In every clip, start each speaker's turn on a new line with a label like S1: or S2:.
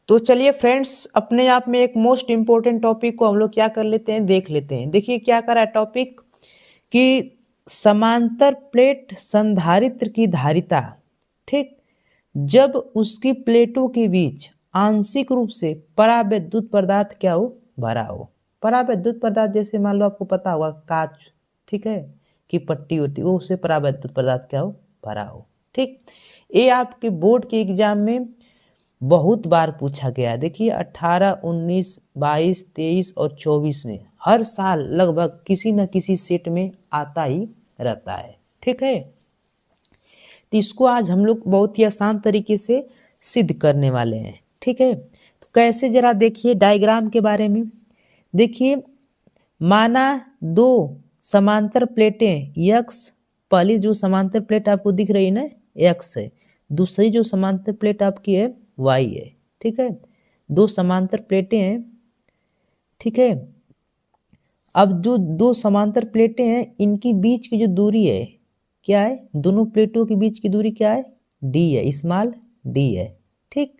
S1: तो चलिए फ्रेंड्स, अपने आप में एक मोस्ट इम्पोर्टेंट टॉपिक को हम लोग क्या कर लेते हैं, देख लेते हैं। देखिए क्या कर रहा है टॉपिक कि समांतर प्लेट संधारित्र की धारिता, ठीक, जब उसकी प्लेटों के बीच आंशिक रूप से परावैद्युत पदार्थ क्या हो, भरा हो। परावैद्युत पदार्थ जैसे मान लो आपको पता होगा कांच, ठीक है, की पट्टी होती है, वो उससे परावैद्युत पदार्थ क्या हो, भरा हो। ठीक, ये आपके बोर्ड के एग्जाम में बहुत बार पूछा गया है। देखिए 18, 19, 22, 23 और 24 में हर साल लगभग किसी न किसी सेट में आता ही रहता है। ठीक है, तो इसको आज हम लोग बहुत ही आसान तरीके से सिद्ध करने वाले हैं। ठीक है, तो कैसे जरा देखिए डायग्राम के बारे में। देखिए माना दो समांतर प्लेटें यक्स, पहली जो समांतर प्लेट आपको दिख रही है ना एक्स है, दूसरी जो समांतर प्लेट आपकी है वाई है। ठीक है, दो समांतर प्लेटें हैं। ठीक है, अब जो दो समांतर प्लेटें हैं इनकी बीच की जो दूरी है क्या है, दोनों प्लेटों के बीच की दूरी क्या है, डी है, स्मॉल डी है। ठीक,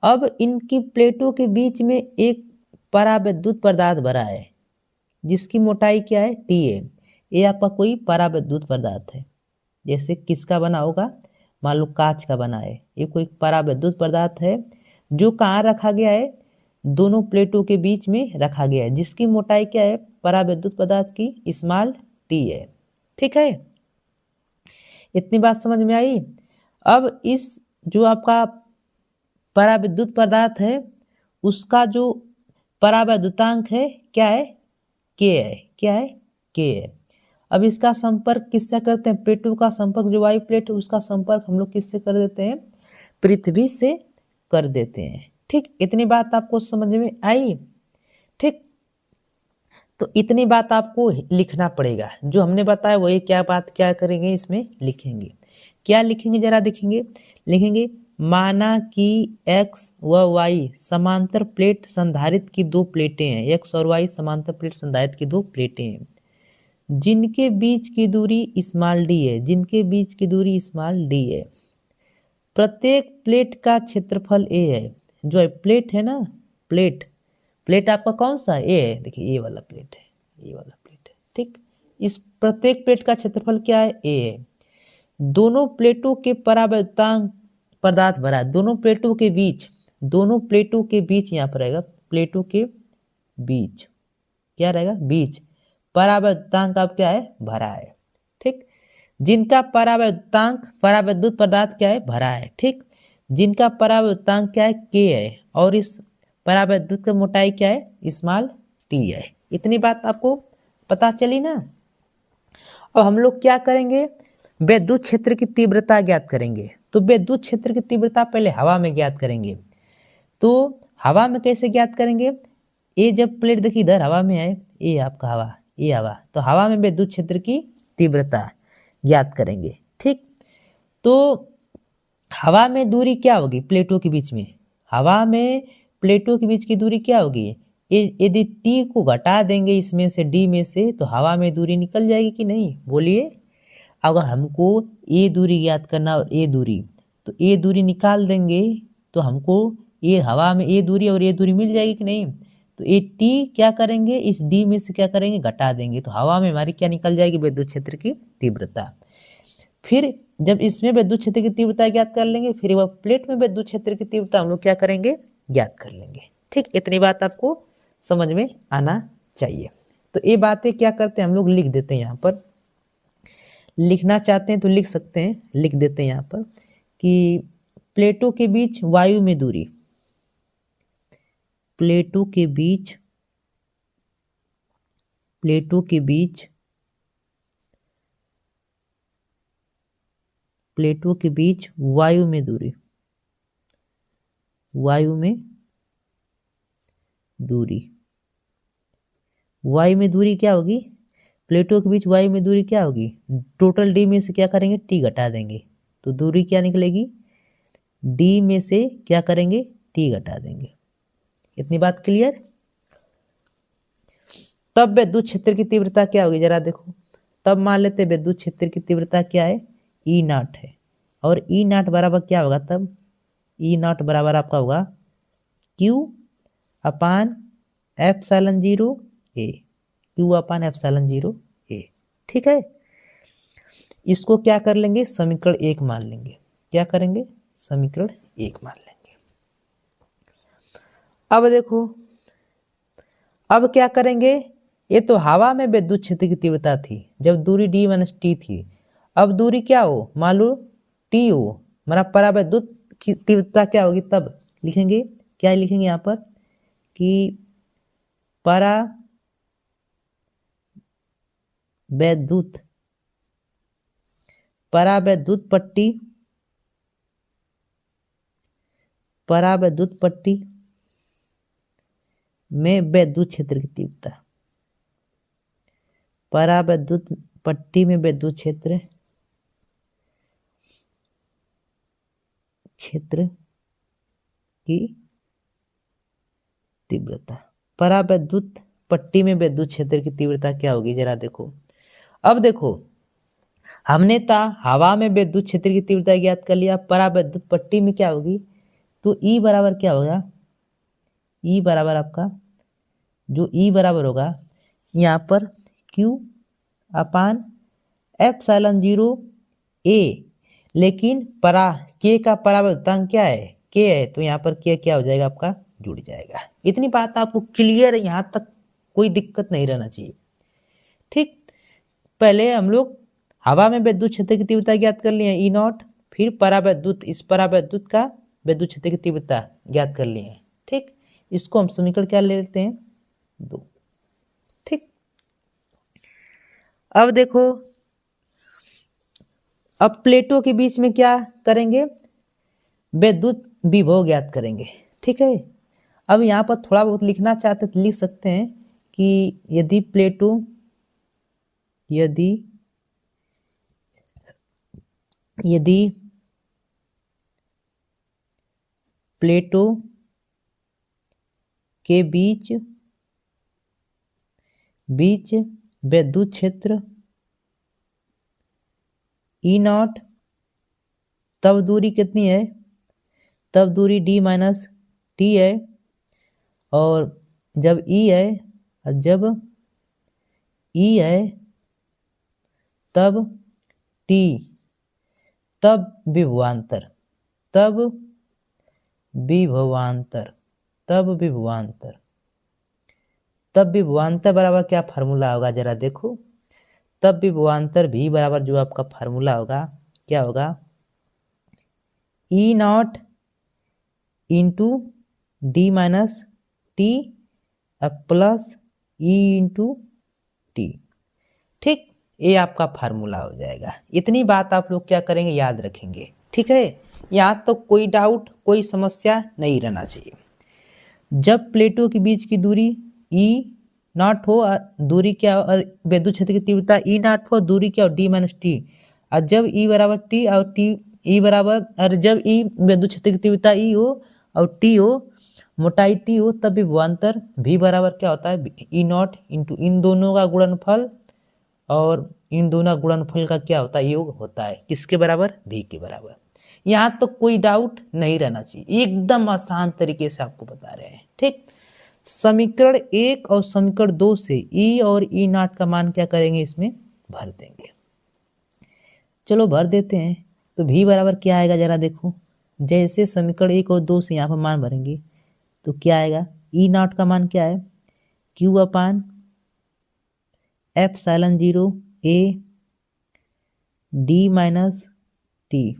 S1: अब इनकी प्लेटों के बीच में एक परावैद्युत पदार्थ भरा है जिसकी मोटाई क्या है, टी है। ये आपका कोई परावैद्युत पदार्थ है। जैसे किसका बना होगा, मान लो कांच का बना है। ये कोई परावैद्युत पदार्थ है जो कहाँ रखा गया है, दोनों प्लेटों के बीच में रखा गया है, जिसकी मोटाई क्या है, परावैद्युत पदार्थ की स्मॉल टी है। ठीक है, इतनी बात समझ में आई। अब इस जो आपका परावैद्युत पदार्थ है उसका जो परावैद्युतांक है क्या है, के है। क्या है, के है। अब इसका संपर्क किससे करते हैं, प्लेटों का संपर्क जो वायु प्लेट है उसका संपर्क हम लोग किससे कर देते हैं, पृथ्वी से कर देते हैं। ठीक, इतनी बात आपको समझ में आई। ठीक, तो इतनी बात आपको लिखना पड़ेगा, जो हमने बताया वही क्या बात क्या करेंगे, इसमें लिखेंगे। क्या लिखेंगे जरा देखेंगे, लिखेंगे माना कि x व y समांतर प्लेट संधारित्र की दो प्लेटें हैं। x और y समांतर प्लेट संधारित्र की दो प्लेटें हैं जिनके बीच की दूरी स्मॉल डी है, जिनके बीच की दूरी स्मॉल डी है। प्रत्येक प्लेट का क्षेत्रफल ए है। जो है प्लेट है ना, प्लेट, प्लेट आपका कौन सा ए है, देखिए ये वाला प्लेट है, ये वाला प्लेट है। ठीक, इस प्रत्येक प्लेट का क्षेत्रफल क्या है, ए है। दोनों प्लेटों के परावैद्युतांक पदार्थ भरा है। दोनों प्लेटों के बीच, दोनों प्लेटों के बीच यहाँ पर रहेगा, प्लेटों के बीच क्या रहेगा, बीच परावैद्युतांक आप क्या है, भरा है। ठीक, जिनका परावैद्युतांक, परावैद्युत पदार्थ क्या है, भरा है। ठीक, जिनका परावैद्युतांक क्या है, के है, और इस परावैद्युत की मोटाई क्या है, स्मॉल टी है। इतनी बात आपको पता चली ना। अब हम लोग क्या करेंगे, विद्युत क्षेत्र की तीव्रता ज्ञात करेंगे। तो विद्युत क्षेत्र की तीव्रता पहले हवा में ज्ञात करेंगे। तो हवा में कैसे ज्ञात करेंगे, ये जब प्लेट देखिए इधर हवा में है, ये आपका हवा, ये हवा, तो हवा में विद्युत क्षेत्र की तीव्रता ज्ञात करेंगे। ठीक, तो हवा में दूरी क्या होगी प्लेटों के बीच में, हवा में प्लेटों के बीच की दूरी क्या होगी, यदि टी को घटा देंगे इसमें से, डी में से, तो हवा में दूरी निकल जाएगी कि नहीं, बोलिए। अगर हमको ये दूरी ज्ञात करना और ये दूरी, तो ये दूरी निकाल देंगे तो हमको ये हवा में ये दूरी और ये दूरी मिल जाएगी कि नहीं। तो ये टी क्या करेंगे, इस डी में से क्या करेंगे, घटा देंगे, तो हवा में हमारी क्या निकल जाएगी, विद्युत क्षेत्र की तीव्रता। फिर जब इसमें विद्युत क्षेत्र की तीव्रता ज्ञात कर लेंगे, फिर वह प्लेट में विद्युत क्षेत्र की तीव्रता हम लोग क्या करेंगे, ज्ञात कर लेंगे। ठीक, इतनी बात आपको समझ में आना चाहिए। तो ये बातें क्या करते हैं, हम लोग लिख देते हैं यहाँ पर। लिखना चाहते हैं तो लिख सकते हैं, लिख देते हैं यहाँ पर कि प्लेटों के बीच वायु में दूरी, प्लेटों के बीच, प्लेटों के बीच, प्लेटों के बीच वायु में दूरी, वायु में दूरी, वायु में दूरी क्या होगी, प्लेटों के बीच वायु में दूरी क्या होगी, टोटल डी में से क्या करेंगे, टी घटा देंगे, तो दूरी क्या निकलेगी, डी में से क्या करेंगे, टी घटा देंगे। इतनी बात क्लियर। तब विद्युत क्षेत्र की तीव्रता क्या होगी जरा देखो। तब मान लेते विद्युत क्षेत्र की तीव्रता क्या है, ई नॉट है, और ई नॉट बराबर क्या होगा, तब ई नॉट बराबर आपका होगा क्यू अपान एप्सिलॉन 0 ए, क्यू अपान एप्सिलॉन 0 ए। ठीक है, इसको क्या कर लेंगे, समीकरण 1 मान लेंगे। क्या करेंगे, समीकरण 1 मान लेंगे। अब देखो, अब क्या करेंगे, ये तो हवा में विद्युत क्षेत्र की तीव्रता थी जब दूरी d माइनस टी थी। अब दूरी क्या हो, मान लो टी हो, हमारा परावैद्युत की तीव्रता क्या होगी, तब लिखेंगे, क्या लिखेंगे यहाँ पर कि परावैद्युत परावैद्युत पट्टी में विद्युत क्षेत्र की तीव्रता, परावैद्युत पट्टी में विद्युत क्षेत्र की तीव्रता, परावैद्युत पट्टी में विद्युत क्षेत्र की तीव्रता क्या होगी, जरा देखो। अब देखो, हमने हवा में विद्युत क्षेत्र की तीव्रता ज्ञात कर लिया, परावैद्युत पट्टी में क्या होगी, तो E बराबर क्या होगा, E बराबर आपका जो E बराबर होगा यहाँ पर Q अपान एप्सिलॉन 0 A, लेकिन K का परावैद्युतांक क्या है, K है, तो यहाँ पर K क्या हो जाएगा, आपका जुड़ जाएगा। इतनी बात आपको क्लियर है, यहाँ तक कोई दिक्कत नहीं रहना चाहिए। ठीक, पहले हम लोग हवा में विद्युत क्षेत्र की तीव्रता ज्ञात कर लिए E नॉट, फिर परावैद्युत, इस परावैद्युत का विद्युत क्षेत्र की तीव्रता ज्ञात कर लिए। ठीक, इसको हम समीकरण क्या ले लेते हैं, 2। ठीक, अब देखो, अब प्लेटों के बीच में क्या करेंगे, विद्युत विभव ज्ञात करेंगे। ठीक है, अब यहाँ पर थोड़ा बहुत लिखना चाहते तो लिख सकते हैं कि यदि प्लेटों के बीच विद्युत क्षेत्र E नॉट, तब दूरी कितनी है, तब दूरी d माइनस टी है, और जब E है तब T, तब विभवांतर बराबर क्या फार्मूला होगा, जरा देखो। तब विभवांतर भी बराबर जो आपका फार्मूला होगा, क्या होगा, E not into D minus T plus E into T. ठीक, ये आपका फार्मूला हो जाएगा। इतनी बात आप लोग क्या करेंगे, याद रखेंगे। ठीक है, यहाँ तो कोई डाउट, कोई समस्या नहीं रहना चाहिए। जब प्लेटों के बीच की दूरी E नॉट हो, दूरी क्या, और विद्युत क्षेत्र की तीव्रता E नॉट हो, दूरी क्या हो, d माइनस टी, और जब E बराबर T और E बराबर, और जब E विद्युत क्षेत्र की तीव्रता E हो और T हो, मोटाई T हो, तब विभवांतर V बराबर क्या होता है, E नॉट इंटू इन दोनों का गुणनफल, और इन दोनों गुणनफल का क्या होता है, योग होता है, किसके बराबर, V के बराबर। यहाँ तो कोई डाउट नहीं रहना चाहिए, एकदम आसान तरीके से आपको बता रहे हैं। ठीक, समीकरण 1 और समीकरण 2 से E और E नॉट का मान क्या करेंगे, इसमें भर देंगे। चलो भर देते हैं, तो V बराबर क्या आएगा, जरा देखो। जैसे समीकरण 1 और 2 से यहाँ पर मान भरेंगे तो क्या आएगा, E नॉट का मान क्या है, Q upon epsilon 0 A D minus T,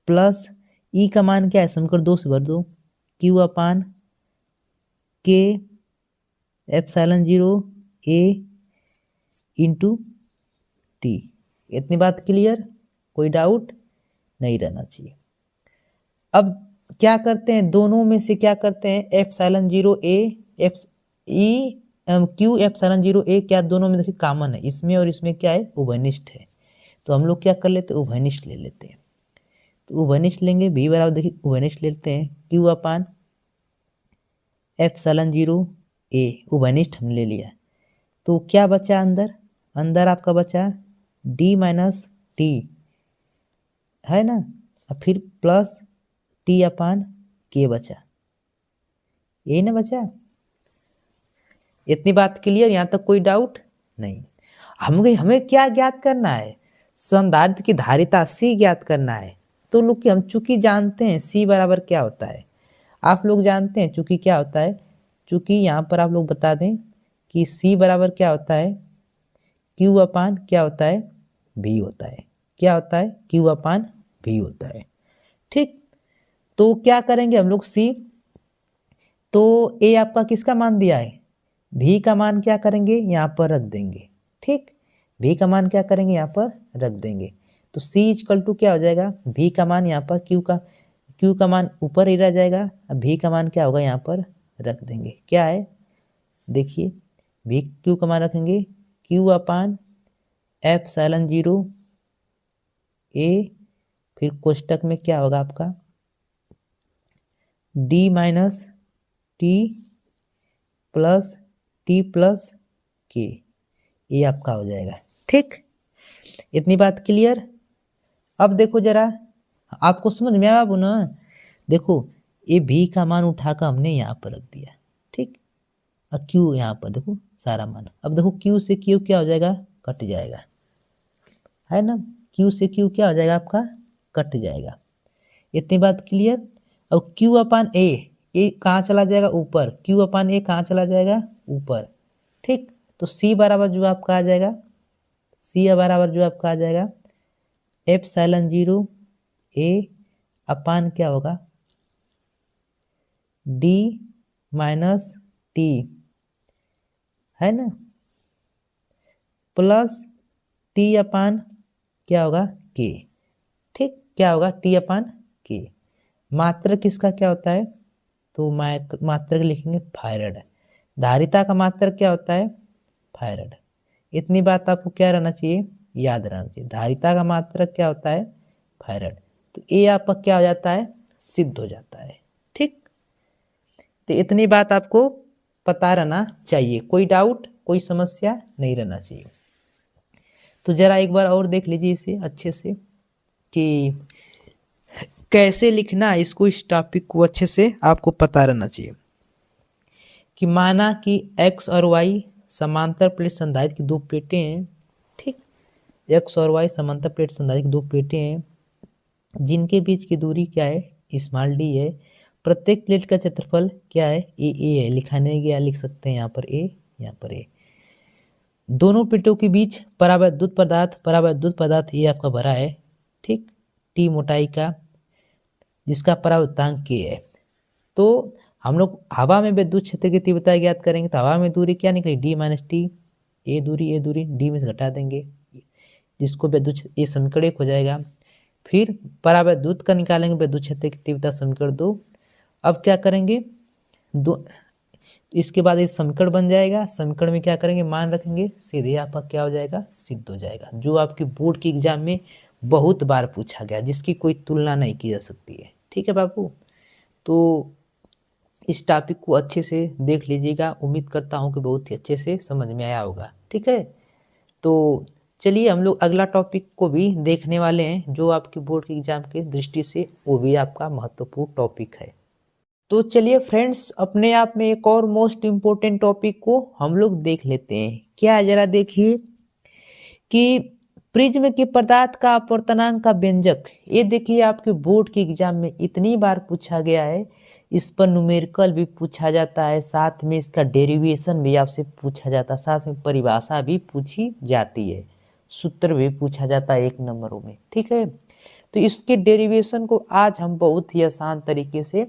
S1: plus E का मान क्या है, समीकरण 2 से भर दो, Q upon K epsilon 0 A into T. इतनी बात क्लियर, कोई डाउट नहीं रहना चाहिए। अब क्या करते हैं, दोनों में से क्या करते हैं, epsilon 0 A Q epsilon 0 A क्या, दोनों में देखिए कॉमन है, इसमें और इसमें क्या है, उभयनिष्ठ है, तो हम लोग क्या कर लेते हैं, उभयनिष्ठ ले लेते हैं। तो उभयनिष्ठ लेंगे, V बराबर देखिए उभयनिष्ठ लेते हैं, Q अपान एप्सिलॉन 0 A, उभयनिष्ठ हमने ले लिया, तो क्या बचा अंदर आपका बचा D माइनस टी, है ना, और फिर प्लस T अपान K बचा। यही ना बचा। इतनी बात क्लियर, यहाँ तक कोई डाउट नहीं। हमें हमें क्या ज्ञात करना है? संधारित्र की धारिता C ज्ञात करना है। तो लोग हम चूंकि जानते हैं C बराबर क्या होता है, आप लोग जानते हैं चूंकि क्या होता है। चूंकि यहाँ पर आप लोग बता दें कि C बराबर क्या होता है, Q अपान क्या होता है, V होता है। क्या होता है? Q अपान V होता है। ठीक, तो क्या करेंगे हम लोग C, तो A आपका किसका मान दिया है, V का मान क्या करेंगे यहाँ पर रख देंगे। ठीक, V का मान क्या करेंगे यहाँ पर रख देंगे। तो C इक्वल टू क्या हो जाएगा, V का मान यहाँ पर Q का मान ऊपर ही रह जाएगा, अब V का मान क्या होगा यहाँ पर रख देंगे। क्या है देखिए, V Q का मान रखेंगे Q अपान एप्सिलॉन 0 A, फिर कोष्टक में क्या होगा आपका D minus T plus T plus K, ये आपका हो जाएगा। ठीक, इतनी बात क्लियर। अब देखो जरा, आपको समझ में आया ना। देखो ये V का मान उठाकर हमने यहाँ पर रख दिया। ठीक, और Q यहाँ पर देखो सारा मान। अब देखो Q से Q क्या हो जाएगा, कट जाएगा, है ना। Q से Q क्या हो जाएगा आपका, कट जाएगा। इतनी बात क्लियर। अब Q अपान A कहाँ चला जाएगा, ऊपर। Q अपान A कहाँ चला जाएगा, ऊपर। ठीक, तो C बराबर जो आपका आ जाएगा, C बराबर जो आपका आ जाएगा एप्सिलॉन 0 A अपान क्या होगा D माइनस T, है ना, प्लस T अपान क्या होगा K। ठीक, क्या होगा T अपान K। मात्रक किसका क्या होता है, तो मात्रक लिखेंगे फायरड। धारिता का मात्रक क्या होता है, फायरड। इतनी बात आपको क्या रहना चाहिए, याद रहना चाहिए। धारिता का मात्रक क्या होता है, फायरड। तो ये आपका क्या हो जाता है, सिद्ध हो जाता है। ठीक, तो इतनी बात आपको पता रहना चाहिए, कोई डाउट कोई समस्या नहीं रहना चाहिए। तो जरा एक बार और देख लीजिए इसे अच्छे से कि कैसे लिखना है इसको, इस टॉपिक को अच्छे से आपको पता रहना चाहिए। कि माना कि x और y समांतर प्लेट संधारित्र की दो प्लेटें हैं। ठीक, x और y समांतर प्लेट संधारित्र की दो प्लेटें हैं जिनके बीच की दूरी क्या है, स्मॉल d है। प्रत्येक प्लेट का क्षेत्रफल क्या है, a है। लिखाने गया लिख सकते हैं यहाँ पर a, यहाँ पर a। दोनों प्लेटों के बीच परावैद्युत पदार्थ ये आपका भरा है। ठीक, t मोटाई का, जिसका परावृत्तांक k है। तो हम लोग हवा में विद्युत क्षेत्र की तीव्रता ज्ञात करेंगे, तो हवा में दूरी क्या निकलेगी, d माइनस टी। ए दूरी d में से घटा देंगे, जिसको विद्युत ये समीकरण 1 हो जाएगा। फिर परावैद्युत का निकालेंगे, विद्युत क्षेत्र की तीव्रता समीकरण 2। अब क्या करेंगे, दो इसके बाद ये समीकरण बन जाएगा। समीकरण में क्या करेंगे, मान रखेंगे, सीधे आपका क्या हो जाएगा, सिद्ध हो जाएगा। जो आपकी बोर्ड की एग्जाम में बहुत बार पूछा गया, जिसकी कोई तुलना नहीं की जा सकती है। ठीक है बाबू, तो इस टॉपिक को अच्छे से देख लीजिएगा। उम्मीद करता हूँ कि बहुत ही अच्छे से समझ में आया होगा। ठीक है, तो चलिए हम लोग अगला टॉपिक को भी देखने वाले हैं, जो आपकी बोर्ड की एग्जाम की दृष्टि से वो भी आपका महत्वपूर्ण टॉपिक है। तो चलिए फ्रेंड्स, अपने आप में एक और मोस्ट इम्पोर्टेंट टॉपिक को हम लोग देख लेते हैं। क्या है जरा देखिए कि प्रिज्म के पदार्थ का अपवर्तनांक का व्यंजक। ये देखिए आपके बोर्ड के एग्जाम में इतनी बार पूछा गया है। इस पर न्यूमेरिकल भी पूछा जाता है, साथ में इसका डेरिवेशन भी आपसे पूछा जाता है, साथ में परिभाषा भी पूछी जाती है, सूत्र भी पूछा जाता है 1 नंबरों में। ठीक है, तो इसके डेरिवेशन को आज हम बहुत ही आसान तरीके से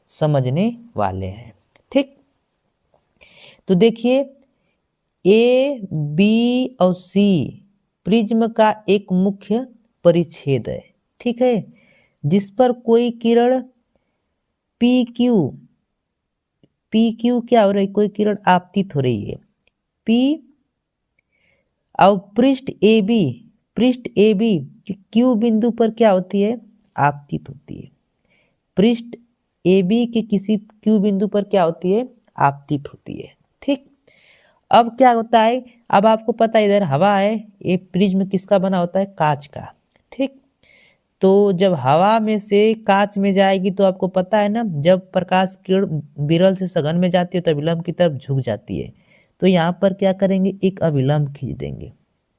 S1: समझने वाले हैं। ठीक, तो देखिए ए बी और सी प्रिज्म का एक मुख्य परिच्छेद है। ठीक है, जिस पर कोई किरण पी क्यू क्या हो रही है, कोई किरण आपतित हो रही है पी, और पृष्ठ ए बी क्यू बिंदु पर क्या होती है, आपतित होती है। पृष्ठ ए बी के किसी क्यू बिंदु पर क्या होती है, आपतित होती है। ठीक, अब क्या होता है, अब आपको पता है इधर हवा है, ये प्रिज्म किसका बना होता है, कांच का। ठीक, तो जब हवा में से कांच में जाएगी तो आपको पता है ना, जब प्रकाश किरण विरल से सघन में जाती है तो अभिलंब की तरफ झुक जाती है। तो यहाँ पर क्या करेंगे, एक अभिलंब खींच देंगे।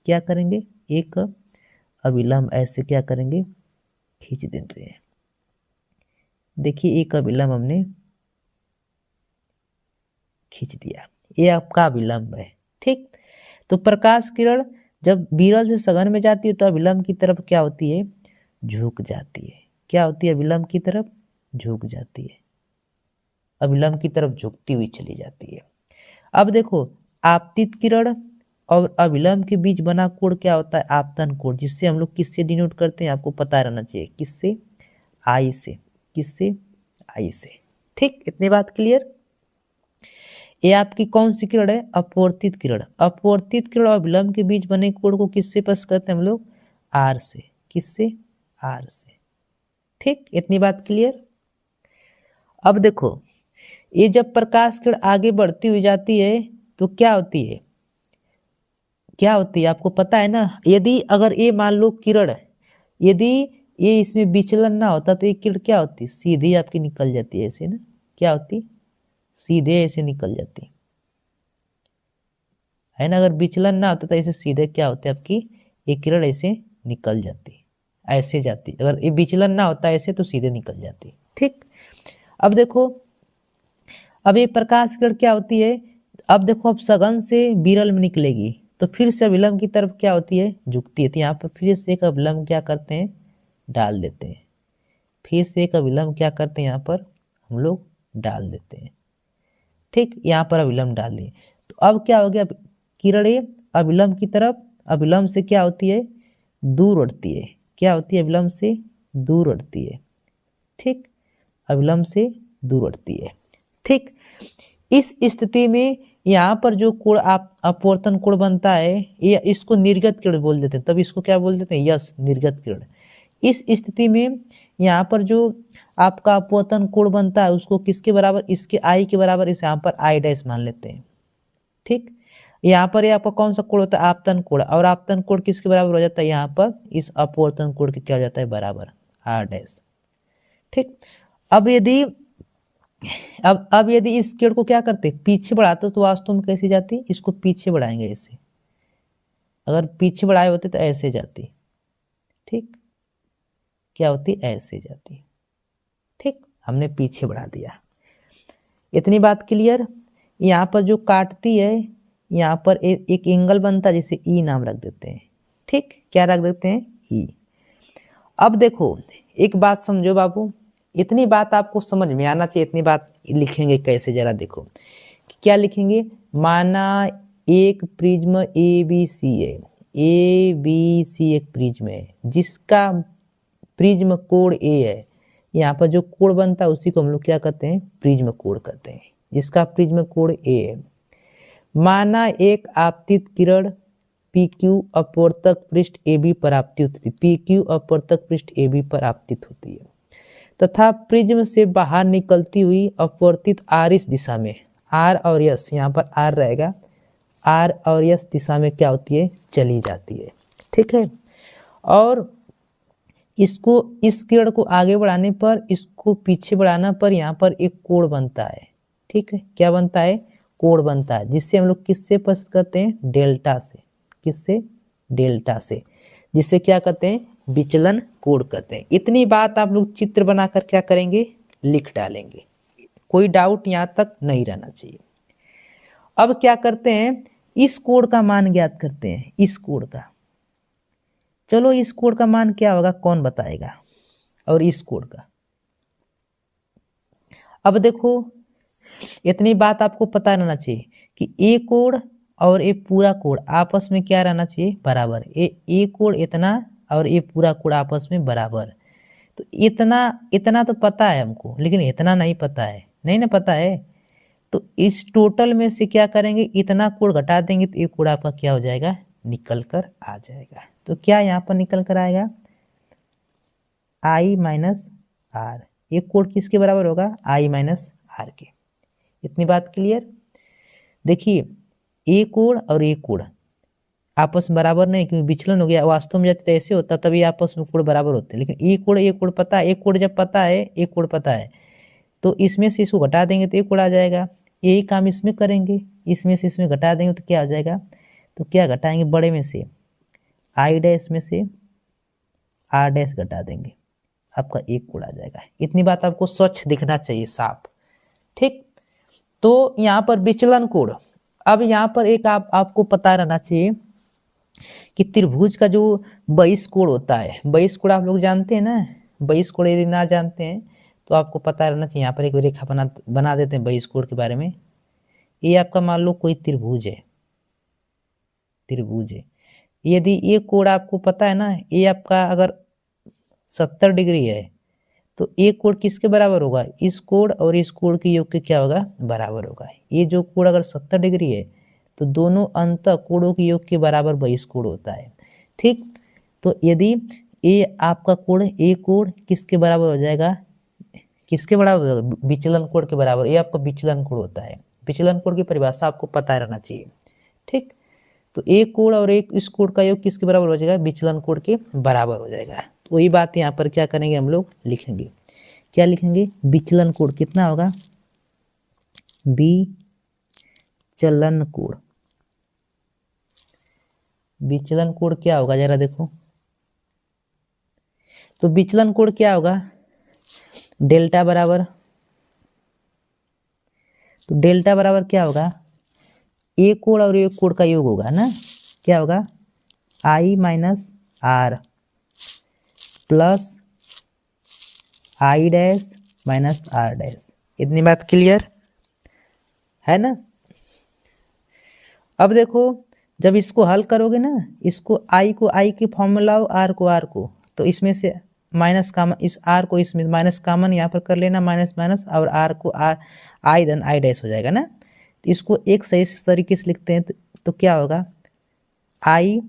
S1: क्या करेंगे, एक अभिलंब ऐसे क्या करेंगे, खींच देते हैं। देखिए एक अभिलंब हमने खींच दिया, ये आपका अभिलंब है। ठीक, तो प्रकाश किरण जब विरल से सघन में जाती है तो अभिलंब की तरफ क्या होती है, झुक जाती है। क्या होती है, अभिलंब की तरफ झुक जाती है, अभिलंब की तरफ झुकती हुई चली जाती है। अब देखो, आपतित किरण और अभिलंब के बीच बना कोण क्या होता है, आपतन कोण, जिससे हम लोग किससे डिनोट करते हैं, आपको पता रहना चाहिए, किससे, आई से। किससे, आई से। ठीक, इतनी बात क्लियर। ये आपकी कौन सी किरण है, अपवर्तित किरण। अपवर्तित किरण और अभिलंब के बीच बने कोण को किससे स्पर्श करते हैं हम लोग, आर से। किससे, आर से। ठीक, इतनी बात क्लियर। अब देखो, ये जब प्रकाश किरण आगे बढ़ती हुई जाती है तो क्या होती है, क्या होती है आपको पता है ना। यदि अगर ये मान लो किरण, यदि ये इसमें विचलन ना होता तो ये किरण क्या होती, सीधी आपकी निकल जाती है ऐसे ना। क्या होती, सीधे ऐसे निकल जाती है ना। अगर विचलन ना होता तो ऐसे सीधे क्या होते आपकी, ये किरण ऐसे निकल जाती, ऐसे जाती। अगर ये विचलन ना होता ऐसे तो सीधे निकल जाती। ठीक, अब देखो, अब ये प्रकाश किरण क्या होती है, अब देखो अब सघन से विरल में निकलेगी तो फिर से अभिलंब की तरफ क्या होती है, झुकती है। तो यहाँ पर फिर से एक अभिलंब क्या करते हैं, डाल देते हैं। फिर से एक अभिलंब क्या करते हैं, यहाँ पर हम लोग डाल देते हैं। ठीक, यहाँ पर अभिलंब डाल दिए तो अब क्या हो गया, किरणें अभिलंब की तरफ, अभिलंब से क्या होती है, दूर उठती है। क्या होती है, अभिलंब से दूर उठती है। ठीक, अभिलंब से दूर उठती है। ठीक, इस स्थिति में यहाँ पर जो कोण आप अपवर्तन कोण बनता है, ये इसको निर्गत किरण बोल देते हैं। तब इसको क्या बोल देते हैं, यस, निर्गत किरण। इस स्थिति में यहाँ पर जो आपका अपवर्तन कोण बनता है उसको किसके बराबर, इसके आई के बराबर, इस यहाँ पर आई डैश मान लेते हैं। ठीक, यहाँ पर ये आपका कौन सा कोण होता है, आपतन कोण, और आपतन कोण किसके बराबर हो जाता है, यहाँ पर इस अपवर्तन कोण के क्या हो जाता है, बराबर, आर डैश। ठीक, अब यदि अब यदि इस किरण को क्या करते, पीछे बढ़ाते तो वास्तव में कैसे जाती, इसको पीछे बढ़ाएंगे ऐसे, अगर पीछे बढ़ाए होते तो ऐसे जाती। ठीक, क्या होती, ऐसे जाती। ठीक, हमने पीछे बढ़ा दिया। इतनी बात क्लियर। यहाँ पर जो काटती है, यहाँ पर एक एंगल बनता है जिसे ई नाम रख देते हैं। ठीक, क्या रख देते हैं, ई। अब देखो एक बात समझो बाबू, इतनी बात आपको समझ में आना चाहिए। इतनी बात लिखेंगे कैसे, जरा देखो क्या लिखेंगे। माना एक प्रिज्म ए बी सी है, ए बी सी एक प्रिज्म है जिसका प्रिज्म कोण ए है। यहाँ पर जो कोण बनता है उसी को हम लोग क्या कहते हैं, प्रिज्म कोण कहते हैं, जिसका प्रिज्म कोण ए है। माना एक आपतित किरण पी क्यू अपवर्तक पृष्ठ ए बी पर आपतित होती है, पी क्यू अपवर्तक पृष्ठ ए बी पर आपतित होती है तथा प्रिज्म से बाहर निकलती हुई अपवर्तित आर इस दिशा में, आर और यस, यहाँ पर आर रहेगा, आर और यस दिशा में क्या होती है, चली जाती है। ठीक है, और इसको, इस किरण को आगे बढ़ाने पर, इसको पीछे बढ़ाना पर यहाँ पर एक कोण बनता है। ठीक है, क्या बनता है, कोण बनता है, जिससे हम लोग किससे स्पर्श करते हैं, डेल्टा से। किससे, डेल्टा से, जिससे क्या कहते हैं, विचलन कोण कहते हैं। इतनी बात आप लोग चित्र बनाकर क्या करेंगे, लिख डालेंगे। कोई डाउट यहाँ तक नहीं रहना चाहिए। अब क्या करते हैं, इस कोण का मान ज्ञात करते हैं, इस कोण का। चलो इस कोण का मान क्या होगा, कौन बताएगा, और इस कोण का। अब देखो इतनी बात आपको पता रहना चाहिए कि ए कोण और ये पूरा कोण आपस में क्या रहना चाहिए, बराबर। ए कोण इतना और ये पूरा कोण आपस में बराबर। तो इतना इतना तो पता है हमको, लेकिन इतना नहीं पता है, नहीं ना पता है। तो इस टोटल में से क्या करेंगे, इतना कोण घटा देंगे तो ये कोण आपका क्या हो जाएगा, निकल कर आ जाएगा। तो क्या यहाँ पर निकल कर आएगा, आई माइनस आर। ये कोण किसके बराबर होगा, आई माइनस आर के। इतनी बात क्लियर। देखिए ए कोण और ए कोण आपस में बराबर नहीं, क्योंकि विचलन हो गया। वास्तव में जब ऐसे होता तभी आपस में कोण बराबर होते हैं, लेकिन एक कोण पता है, एक कोण जब पता है, एक कोण पता है तो इसमें से इसको घटा देंगे तो एक कोण आ जाएगा। यही काम इसमें करेंगे, इसमें से इसमें घटा देंगे तो क्या आ जाएगा, तो क्या घटाएंगे, बड़े में से आई डैश में से आर डैश घटा देंगे, आपका एक कोण आ जाएगा। इतनी बात आपको स्वच्छ दिखना चाहिए, साफ। ठीक, तो यहाँ पर विचलन कोण। अब यहाँ पर एक आपको पता रहना चाहिए कि त्रिभुज का जो बहिष्कोण होता है, बहिष्कोण आप लोग जानते हैं ना, बहिष्कोण यदि ना जानते हैं तो आपको पता रहना चाहिए। यहाँ पर एक रेखा बना देते हैं बहिष्कोण के बारे में। ये आपका मान लो कोई त्रिभुज है, त्रिभुज है। यदि ये कोण आपको पता है ना, ये आपका अगर 70 डिग्री है तो एक कोण किसके बराबर होगा, इस कोण और इस कोण के योग के क्या होगा, बराबर होगा। ये जो कोण अगर 70 डिग्री है तो दोनों अंतः कोणों के योग के बराबर बहिष्कोण होता है। ठीक, तो यदि ये आपका कोण, ए कोण किसके बराबर हो जाएगा, किसके बराबर होगा, विचलन कोण के बराबर। ये आपका विचलन कोण होता है। विचलन कोण की परिभाषा आपको पता रहना चाहिए। ठीक, तो एक कोण और एक इस कोण का योग किसके बराबर हो जाएगा, विचलन कोण के बराबर हो जाएगा। तो वही बात यहाँ पर क्या करेंगे, हम लोग लिखेंगे, क्या लिखेंगे, विचलन कोण कितना होगा, विचलन कोण। विचलन कोण क्या होगा जरा देखो, तो विचलन कोण क्या होगा, डेल्टा बराबर, तो डेल्टा बराबर क्या होगा, एक कोण और एक कोण का योग होगा ना, क्या होगा, I minus R plus I dash minus R dash. इतनी बात क्लियर है ना। अब देखो, जब इसको हल करोगे ना, इसको आई को आई के फॉर्म में लाओ, आर को आर को, तो इसमें से माइनस कामन, इस आर को इसमें माइनस कामन यहाँ पर कर लेना, माइनस माइनस, और आर को आर, आई धन आई डैश हो जाएगा ना। तो इसको एक सही तरीके से लिखते हैं तो क्या होगा, आई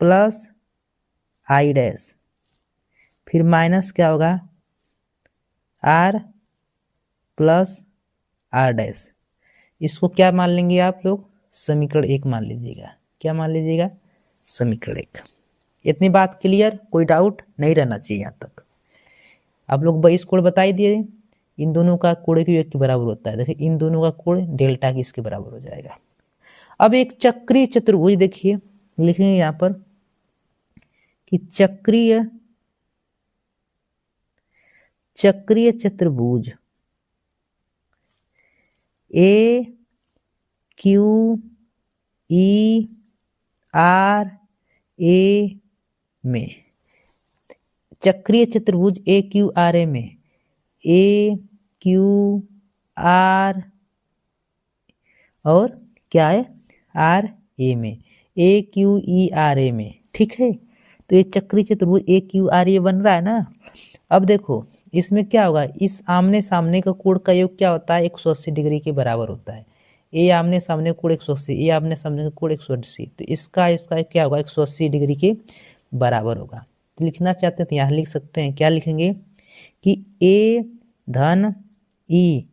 S1: प्लस आई डैश, फिर माइनस क्या होगा, आर प्लस आर डैश। इसको क्या मान लेंगे आप लोग, समीकरण 1 मान लीजिएगा। क्या मान लीजिएगा, समीकरण 1। इतनी बात क्लियर, कोई डाउट नहीं रहना चाहिए यहाँ तक। आप लोग बहिष्कोण बता ही दिए, इन दोनों का कोण के योग के बराबर होता है। देखिए इन दोनों का कोण डेल्टा किसके बराबर हो जाएगा। अब एक चक्रीय चतुर्भुज देखिए, लिखेंगे यहाँ पर कि चक्रीय चतुर्भुज ए क्यू ई आर ए में, चक्रीय चतुर्भुज ए क्यू आर ए में, ए क्यू आर और क्या है, आर ए में, ए क्यू ई आर ए में। ठीक है, तो ये चक्रीय चतुर्भुज ए क्यू आर ए बन रहा है ना। अब देखो इसमें क्या होगा, इस आमने सामने का कोण का योग क्या होता है, 180 डिग्री के बराबर होता है। ए आमने सामने कोण 180, ए आमने सामने का कोण 180, तो इसका क्या होगा, 180 डिग्री के बराबर होगा। तो लिखना चाहते हैं तो यहाँ लिख सकते हैं, क्या लिखेंगे कि ए धन ई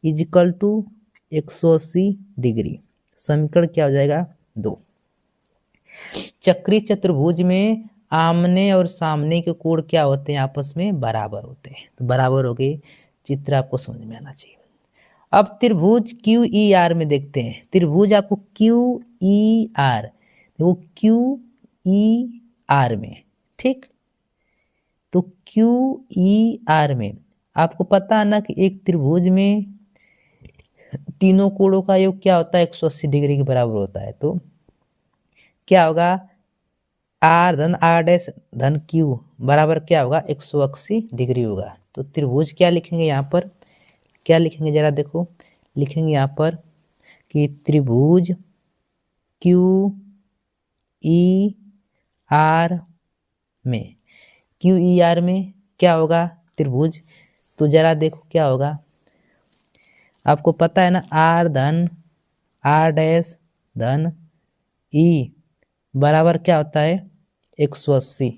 S1: इजिकल टू 180 डिग्री। समीकरण क्या हो जाएगा, 2। चक्रीय चतुर्भुज में आमने और सामने के कोण क्या होते हैं, आपस में बराबर होते हैं। तो बराबर हो गए, चित्र आपको समझ में आना चाहिए। अब त्रिभुज क्यू ई आर में देखते हैं। त्रिभुज आपको क्यू ई आर, वो क्यू ई आर में, ठीक, तो क्यू ई आर में आपको पता है ना कि एक त्रिभुज में तीनों कोणों का योग क्या होता है, 180 डिग्री के बराबर होता है। तो क्या होगा, आर धन आर डैश धन क्यू बराबर क्या होगा, 180 डिग्री होगा। तो त्रिभुज क्या लिखेंगे यहाँ पर, क्या लिखेंगे जरा देखो, लिखेंगे यहाँ पर कि त्रिभुज क्यू ई आर में, क्यू ई आर में क्या होगा त्रिभुज, तो जरा देखो क्या होगा, आपको पता है ना, आर धन आर डैश धन ई बराबर क्या होता है, 180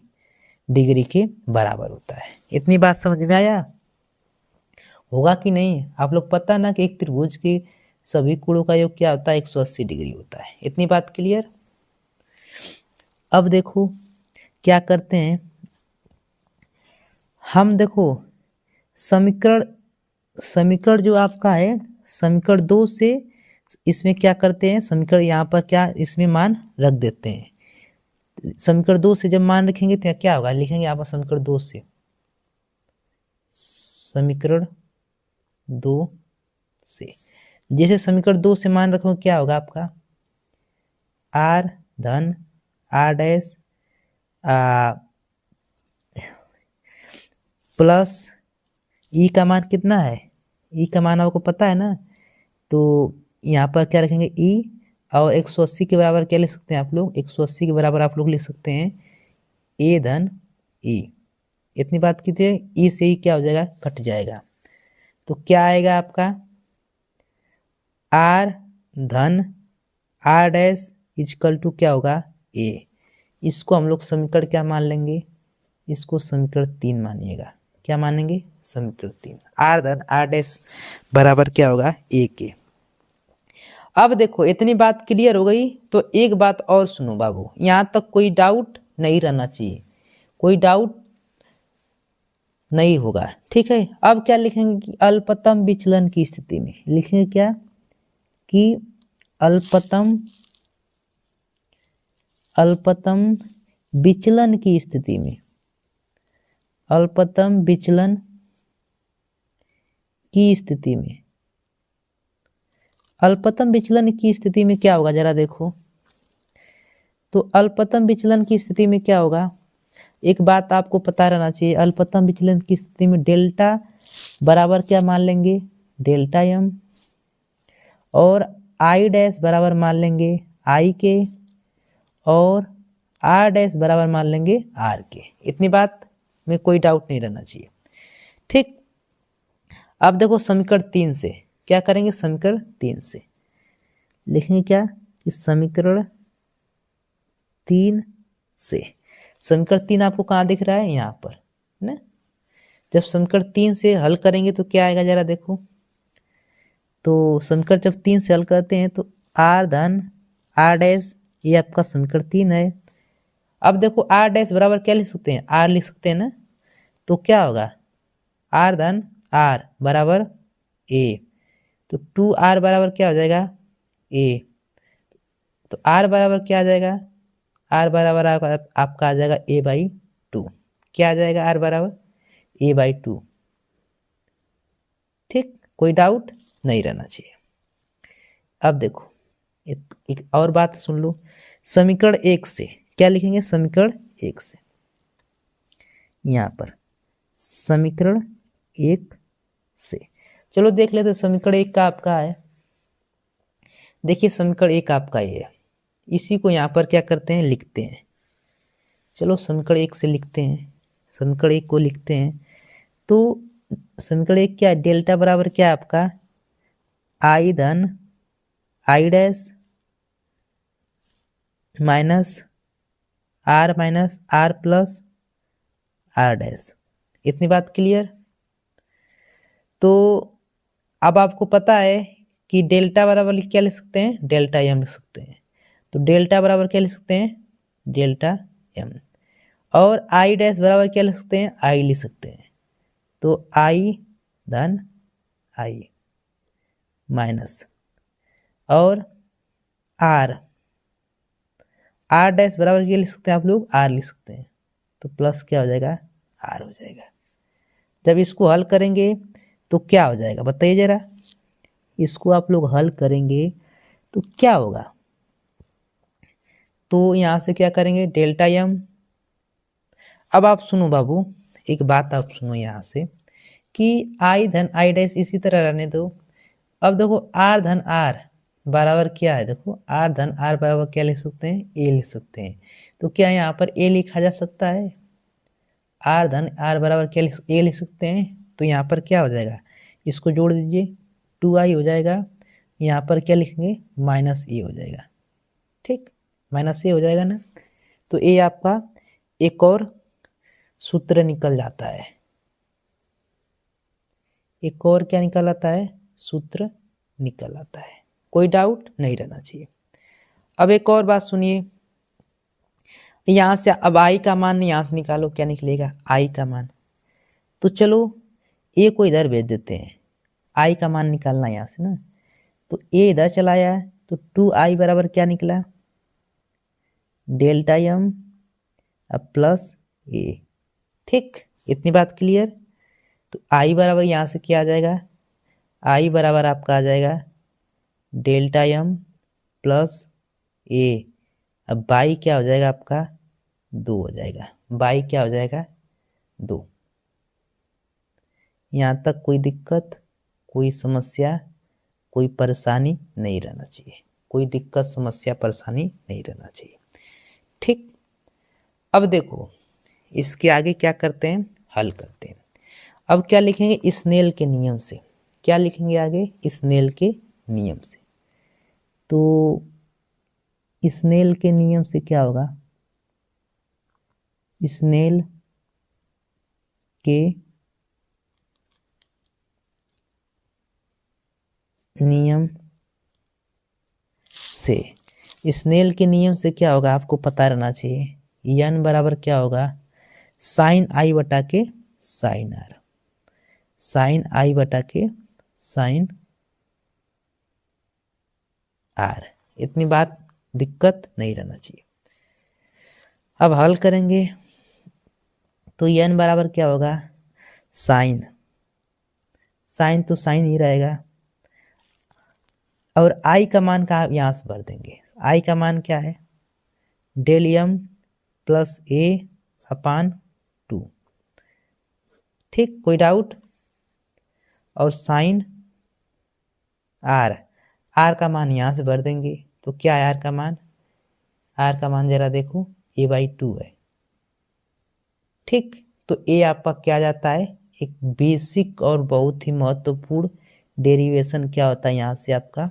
S1: डिग्री के बराबर होता है। इतनी बात समझ में आया होगा कि नहीं। आप लोग पता ना कि एक त्रिभुज के सभी कोणों का योग क्या होता है, 180 डिग्री होता है। इतनी बात क्लियर। अब देखो क्या करते हैं हम, देखो समीकरण समीकरण जो आपका है समीकरण 2 से इसमें क्या करते हैं, समीकरण यहाँ पर क्या इसमें मान रख देते हैं। समीकरण 2 से जब मान रखेंगे तो क्या होगा, लिखेंगे यहाँ पर समीकरण 2 से, समीकरण 2 से, जैसे समीकरण 2 से मान रखो क्या होगा आपका, आर धन आर डैश प्लस ई का मान कितना है, ई का मान आपको पता है ना, तो यहाँ पर क्या रखेंगे ई, और 180 के बराबर क्या लिख सकते हैं आप लोग, 180 के बराबर आप लोग लिख सकते हैं ए धन ई। इतनी बात की थी, ई से ई क्या हो जाएगा, कट जाएगा, तो क्या आएगा आपका आर धन आर डैश इजकल टू क्या होगा ए। इसको हम लोग समीकरण क्या मान लेंगे, इसको समीकरण 3 मानिएगा, क्या मानेंगे, समीकरण 3, आर धन आर डैश बराबर क्या होगा ए के। अब देखो इतनी बात क्लियर हो गई, तो एक बात और सुनो बाबू, यहाँ तक कोई डाउट नहीं रहना चाहिए, कोई डाउट नहीं होगा, ठीक है। अब क्या लिखेंगे कि अल्पतम विचलन की स्थिति में, लिखेंगे क्या कि अल्पतम विचलन की स्थिति में, अल्पतम विचलन की स्थिति में, अल्पतम विचलन की स्थिति में क्या होगा जरा देखो, तो अल्पतम विचलन की स्थिति में क्या होगा, एक बात आपको पता रहना चाहिए, अल्पतम विचलन की स्थिति में डेल्टा बराबर क्या मान लेंगे, डेल्टा एम, और आई डैश बराबर मान लेंगे आई के, और आर डैश बराबर मान लेंगे आर के। इतनी बात में कोई डाउट नहीं रहना चाहिए, ठीक। अब देखो समीकरण 3 से क्या करेंगे, समीकरण 3 से लिखेंगे क्या कि समीकरण 3 से, समीकरण 3 आपको कहाँ दिख रहा है, यहाँ पर ना। जब समीकरण 3 से हल करेंगे तो क्या आएगा जरा देखो, तो समीकरण जब 3 से हल करते हैं तो आर धन आर डैश, ये आपका समीकरण 3 है। अब देखो आर डैश बराबर क्या लिख सकते हैं, आर लिख सकते हैं ना, तो क्या होगा आर धन आर बराबर ए, तो 2r बराबर क्या हो जाएगा ए, तो आर बराबर क्या आ जाएगा, आर बराबर आपका आ जाएगा ए बाई 2, क्या आ जाएगा आर बराबर ए बाई 2, ठीक, कोई डाउट नहीं रहना चाहिए। अब देखो एक और बात सुन लो, समीकरण 1 से क्या लिखेंगे, समीकरण 1 से, यहाँ पर समीकरण 1 से, चलो देख लेते समीकरण 1 का आपका है, देखिए समीकरण 1 आपका ये है, इसी को यहाँ पर क्या करते हैं लिखते हैं, चलो समीकरण 1 से लिखते हैं, समीकरण 1 को लिखते हैं, तो समीकरण 1 क्या है, डेल्टा बराबर क्या है आपका आई धन I dash minus R plus R dash. इतनी बात क्लियर, तो अब आपको पता है कि डेल्टा बराबर क्या लिख सकते हैं, डेल्टा एम लिख सकते हैं, तो डेल्टा बराबर क्या लिख सकते हैं, डेल्टा एम, और आई डैश बराबर क्या लिख सकते हैं, आई लिख सकते हैं, तो आई धन आई माइनस, और आर डैश बराबर क्या लिख सकते हैं आप लोग, आर लिख सकते हैं, तो प्लस क्या हो जाएगा आर हो जाएगा। जब इसको हल करेंगे तो क्या हो जाएगा बताइए जरा, इसको आप लोग हल करेंगे तो क्या होगा, तो यहाँ से क्या करेंगे डेल्टा एम। अब आप सुनो बाबू, एक बात आप सुनो यहाँ से कि आई धन आई डैश इसी तरह रहने दो। अब देखो आर धन आर बराबर क्या है, देखो आर धन आर बराबर क्या लिख सकते हैं, ए लिख सकते हैं, तो क्या यहाँ पर ए लिखा जा सकता है, आर धन आर बराबर क्या ए लिख सकते हैं, तो यहाँ पर क्या हो जाएगा, इसको जोड़ दीजिए 2i हो जाएगा, यहाँ पर क्या लिखेंगे माइनस ए हो जाएगा, ठीक, माइनस ए हो जाएगा ना, तो ए आपका एक और सूत्र निकल जाता है, एक और क्या निकल आता है, सूत्र निकल आता है, कोई डाउट नहीं रहना चाहिए। अब एक और बात सुनिए, यहाँ से अब आई का मान यहाँ से निकालो, क्या निकलेगा आई का मान। तो चलो ए को इधर भेज देते हैं, आई का मान निकालना यहाँ से ना। तो ए इधर चला आया है, तो 2i बराबर क्या निकला डेल्टा एम अब प्लस ए। ठीक, इतनी बात क्लियर। तो आई बराबर यहाँ से क्या आ जाएगा, आई बराबर आपका आ जाएगा डेल्टा एम प्लस ए। अब बाई क्या हो जाएगा आपका 2 हो जाएगा, बाई क्या हो जाएगा 2। यहाँ तक कोई दिक्कत, कोई समस्या, कोई परेशानी नहीं रहना चाहिए, कोई दिक्कत समस्या परेशानी नहीं रहना चाहिए। ठीक, अब देखो इसके आगे क्या करते हैं, हल करते हैं। अब क्या लिखेंगे स्नेल के नियम से, क्या लिखेंगे आगे स्नेल के नियम से। तो स्नेल के नियम से क्या होगा, स्नेल के नियम से, स्नेल के नियम से क्या होगा आपको पता रहना चाहिए, एन बराबर क्या होगा साइन आई बटा के साइन आर, साइन आई बटा के साइन आर। इतनी बात दिक्कत नहीं रहना चाहिए। अब हल करेंगे तो एन बराबर क्या होगा साइन, साइन तो साइन ही रहेगा, और आई का मान का यहाँ से भर देंगे, आई का मान क्या है डेल एम प्लस ए अपान 2। ठीक, कोई डाउट। और साइन आर, आर का मान यहाँ से भर देंगे, तो क्या है आर का मान, आर का मान जरा देखो a/2 है। ठीक, तो ए आपका क्या जाता है एक बेसिक और बहुत ही महत्वपूर्ण डेरिवेशन क्या होता है यहाँ से आपका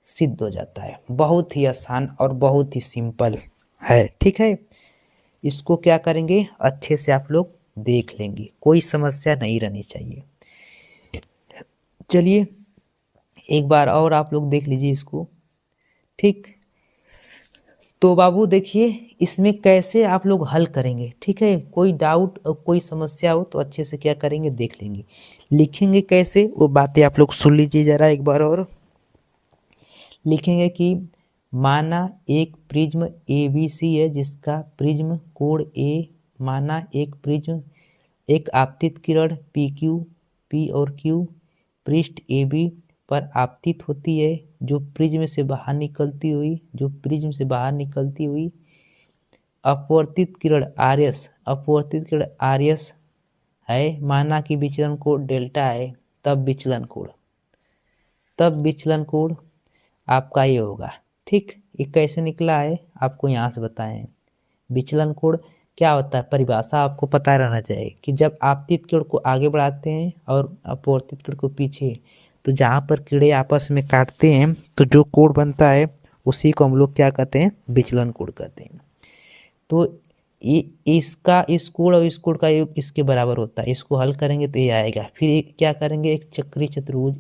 S1: सिद्ध हो जाता है। बहुत ही आसान और बहुत ही सिंपल है। ठीक है, इसको क्या करेंगे अच्छे से आप लोग देख लेंगे, कोई समस्या नहीं रहनी चाहिए। चलिए एक बार और आप लोग देख लीजिए इसको। ठीक, तो बाबू देखिए इसमें कैसे आप लोग हल करेंगे। ठीक है, कोई डाउट और कोई समस्या हो तो अच्छे से क्या करेंगे देख लेंगे, लिखेंगे कैसे वो बातें आप लोग सुन लीजिए जरा एक बार और। लिखेंगे कि माना एक प्रिज्म ABC है जिसका प्रिज्म कोण A, माना एक प्रिज्म एक आपतित किरण PQ, P और Q पृष्ठ AB पर आपतित होती है, जो प्रिज्म से बाहर निकलती हुई, जो प्रिज्म से बाहर निकलती हुई अपवर्तित किरण RS, अपवर्तित किरण RS है, माना कि विचलन कोण डेल्टा है, तब विचलन कोण, तब विचलन कोण आपका ये होगा। ठीक, ये कैसे निकला है आपको यहाँ से बताएं। विचलन कोण क्या होता है, परिभाषा आपको पता रहना चाहिए कि जब आपतित किरण को आगे बढ़ाते हैं और अपवर्तित किरण को पीछे, तो जहाँ पर किरणें आपस में काटते हैं तो जो कोण बनता है उसी को हम लोग क्या कहते हैं विचलन कोण कहते हैं। तो ये इसका इस कोण और इस कोण का योग इसके बराबर होता है, इसको हल करेंगे तो ये आएगा। फिर क्या करेंगे एक चक्रीय चतुर्भुज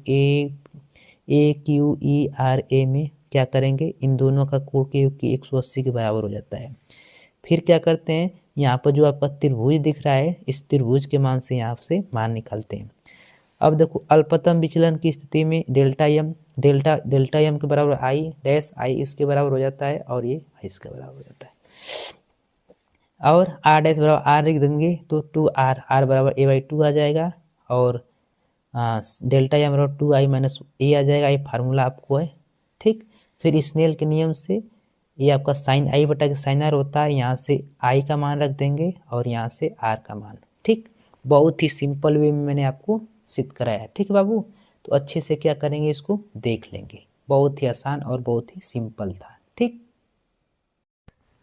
S1: AQERA में क्या करेंगे इन दोनों का कोण के योग की 180 के बराबर हो जाता है। फिर क्या करते हैं यहाँ पर जो आपका त्रिभुज दिख रहा है इस त्रिभुज के मान से यहाँ से मान निकालते हैं। अब देखो अल्पतम विचलन की स्थिति में डेल्टा एम के बराबर आई डैश, आई इसके बराबर हो जाता है और ये आई इसके बराबर हो जाता है, और आर डैश बराबर आर लिख देंगे तो 2r, आर बराबर a/2 आ जाएगा, और डेल्टा एम बराबर 2i माइनस ए आ जाएगा। ये फार्मूला आपको है। ठीक, फिर स्नेल के नियम से ये आपका साइन आई बटा के साइन आर होता है, यहाँ से आई का मान रख देंगे और यहाँ से आर का मान। ठीक, बहुत ही सिंपल वे में मैंने आपको सिद्ध कराया। ठीक है बाबू, तो अच्छे से क्या करेंगे इसको देख लेंगे, बहुत ही आसान और बहुत ही सिंपल था। ठीक,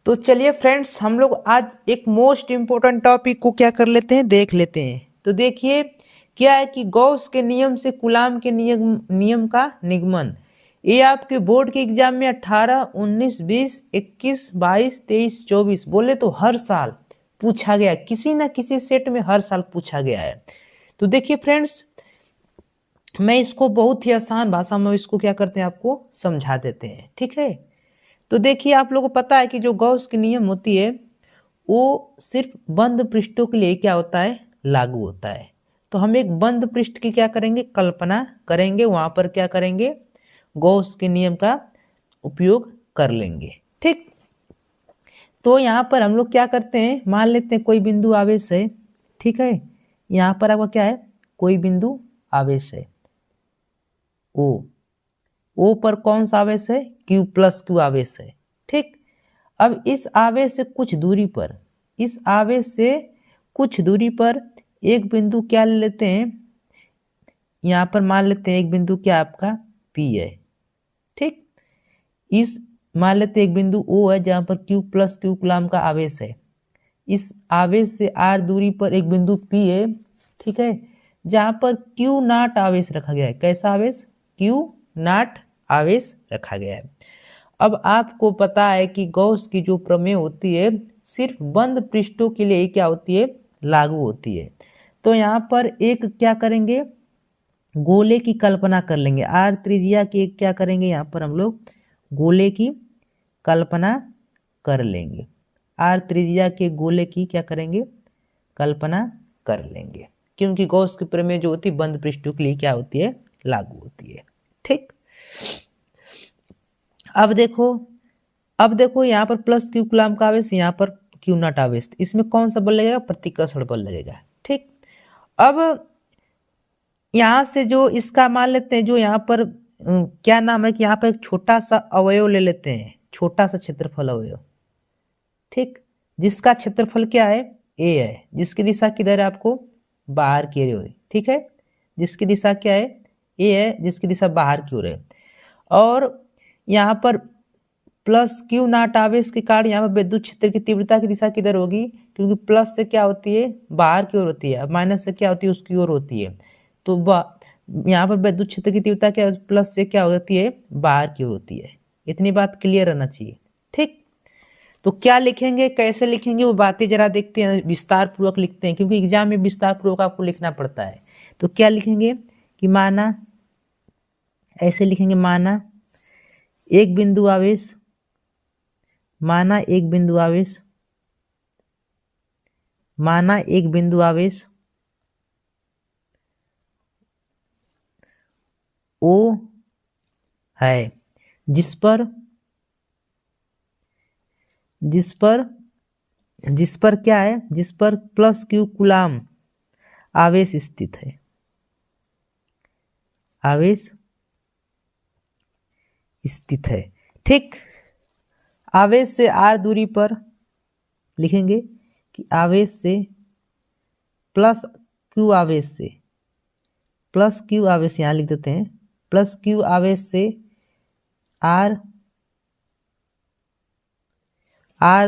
S1: तो चलिए फ्रेंड्स हम लोग आज एक मोस्ट इम्पोर्टेंट टॉपिक को क्या कर लेते हैं देख लेते हैं। तो देखिए क्या है कि गॉस के नियम से कूलाम के नियम का निगमन, ये आपके बोर्ड के एग्जाम में 18, 19, 20, 21, 22, 23, 24 बोले तो हर साल पूछा गया, किसी ना किसी सेट में हर साल पूछा गया है। तो देखिए फ्रेंड्स मैं इसको बहुत ही आसान भाषा में इसको क्या करते हैं आपको समझा देते हैं। ठीक है, तो देखिए आप लोगों को पता है कि जो गॉस की नियम होती है वो सिर्फ बंद पृष्ठों के लिए क्या होता है, लागू होता है। तो हम एक बंद पृष्ठ की क्या करेंगे, कल्पना करेंगे, वहां पर क्या करेंगे, गॉस के नियम का उपयोग कर लेंगे। ठीक, तो यहाँ पर हम लोग क्या करते हैं, मान लेते हैं कोई बिंदु आवेश है। ठीक है, यहाँ पर आपका क्या है, कोई बिंदु आवेश है ओ पर कौन सा आवेश है, Q प्लस Q आवेश है। ठीक, अब इस आवेश से कुछ दूरी पर, इस आवेश से कुछ दूरी पर एक बिंदु क्या ले लेते हैं, यहाँ पर मान लेते हैं एक बिंदु क्या आपका P है। ठीक, इस मान लेते हैं एक बिंदु O है जहाँ पर Q प्लस Q कूलाम का आवेश है। इस आवेश से r दूरी पर एक बिंदु P है। ठीक है, जहाँ पर Q नॉट आवेश रखा गया है। कैसा आवेश, Q नॉट आवेश रखा गया है। अब आपको पता है कि गॉस की जो प्रमेय होती है सिर्फ बंद पृष्ठों के लिए ही क्या होती है, लागू होती है। तो यहाँ पर एक क्या करेंगे, गोले की कल्पना कर लेंगे। r त्रिज्या की एक क्या करेंगे, यहाँ पर हम लोग गोले की कल्पना कर लेंगे। r त्रिज्या के गोले की क्या करेंगे, कल्पना कर लेंगे, क्योंकि गॉस की प्रमेय जो होती है बंद पृष्ठों के लिए क्या होती है, लागू होती है। ठीक, अब देखो यहाँ पर प्लस Q कूलाम का आवेश, यहाँ पर Q नॉट आवेश, इसमें कौन सा बल लगेगा, प्रतिकर्षण बल लगेगा। ठीक, अब यहाँ से जो इसका मान लेते हैं, जो यहाँ पर क्या नाम है कि यहाँ पर एक छोटा सा अवयव ले लेते हैं, छोटा सा क्षेत्रफल अवयव। ठीक, जिसका क्षेत्रफल क्या है, A है, जिसकी दिशा किधर है आपको, बाहर की ओर है। ठीक है, जिसकी दिशा क्या है, A है, जिसकी दिशा बाहर की ओर है। और यहाँ पर प्लस Q नॉट आवेश के कारण यहाँ पर विद्युत क्षेत्र की तीव्रता की दिशा किधर होगी, क्योंकि प्लस से क्या होती है, बाहर की ओर होती है, माइनस से क्या होती है, उसकी ओर होती है। तो यहाँ पर विद्युत क्षेत्र की तीव्रता क्या, प्लस से क्या होती है, बाहर की ओर होती है। इतनी बात क्लियर रहना चाहिए। ठीक, तो क्या लिखेंगे, कैसे लिखेंगे, वो बातें जरा देखते हैं, विस्तार पूर्वक लिखते हैं, क्योंकि एग्जाम में विस्तार पूर्वक आपको लिखना पड़ता है। तो क्या लिखेंगे कि माना, ऐसे लिखेंगे, माना एक बिंदु आवेश, माना एक बिंदु आवेश, माना एक बिंदु आवेश O है, जिस पर क्या है, जिस पर प्लस Q कूलाम आवेश स्थित है, आवेश स्थित है। ठीक, आवेश से r दूरी पर लिखेंगे कि आवेश से प्लस Q आवेश से, प्लस Q आवेश यहाँ लिख देते हैं, प्लस Q आवेश से r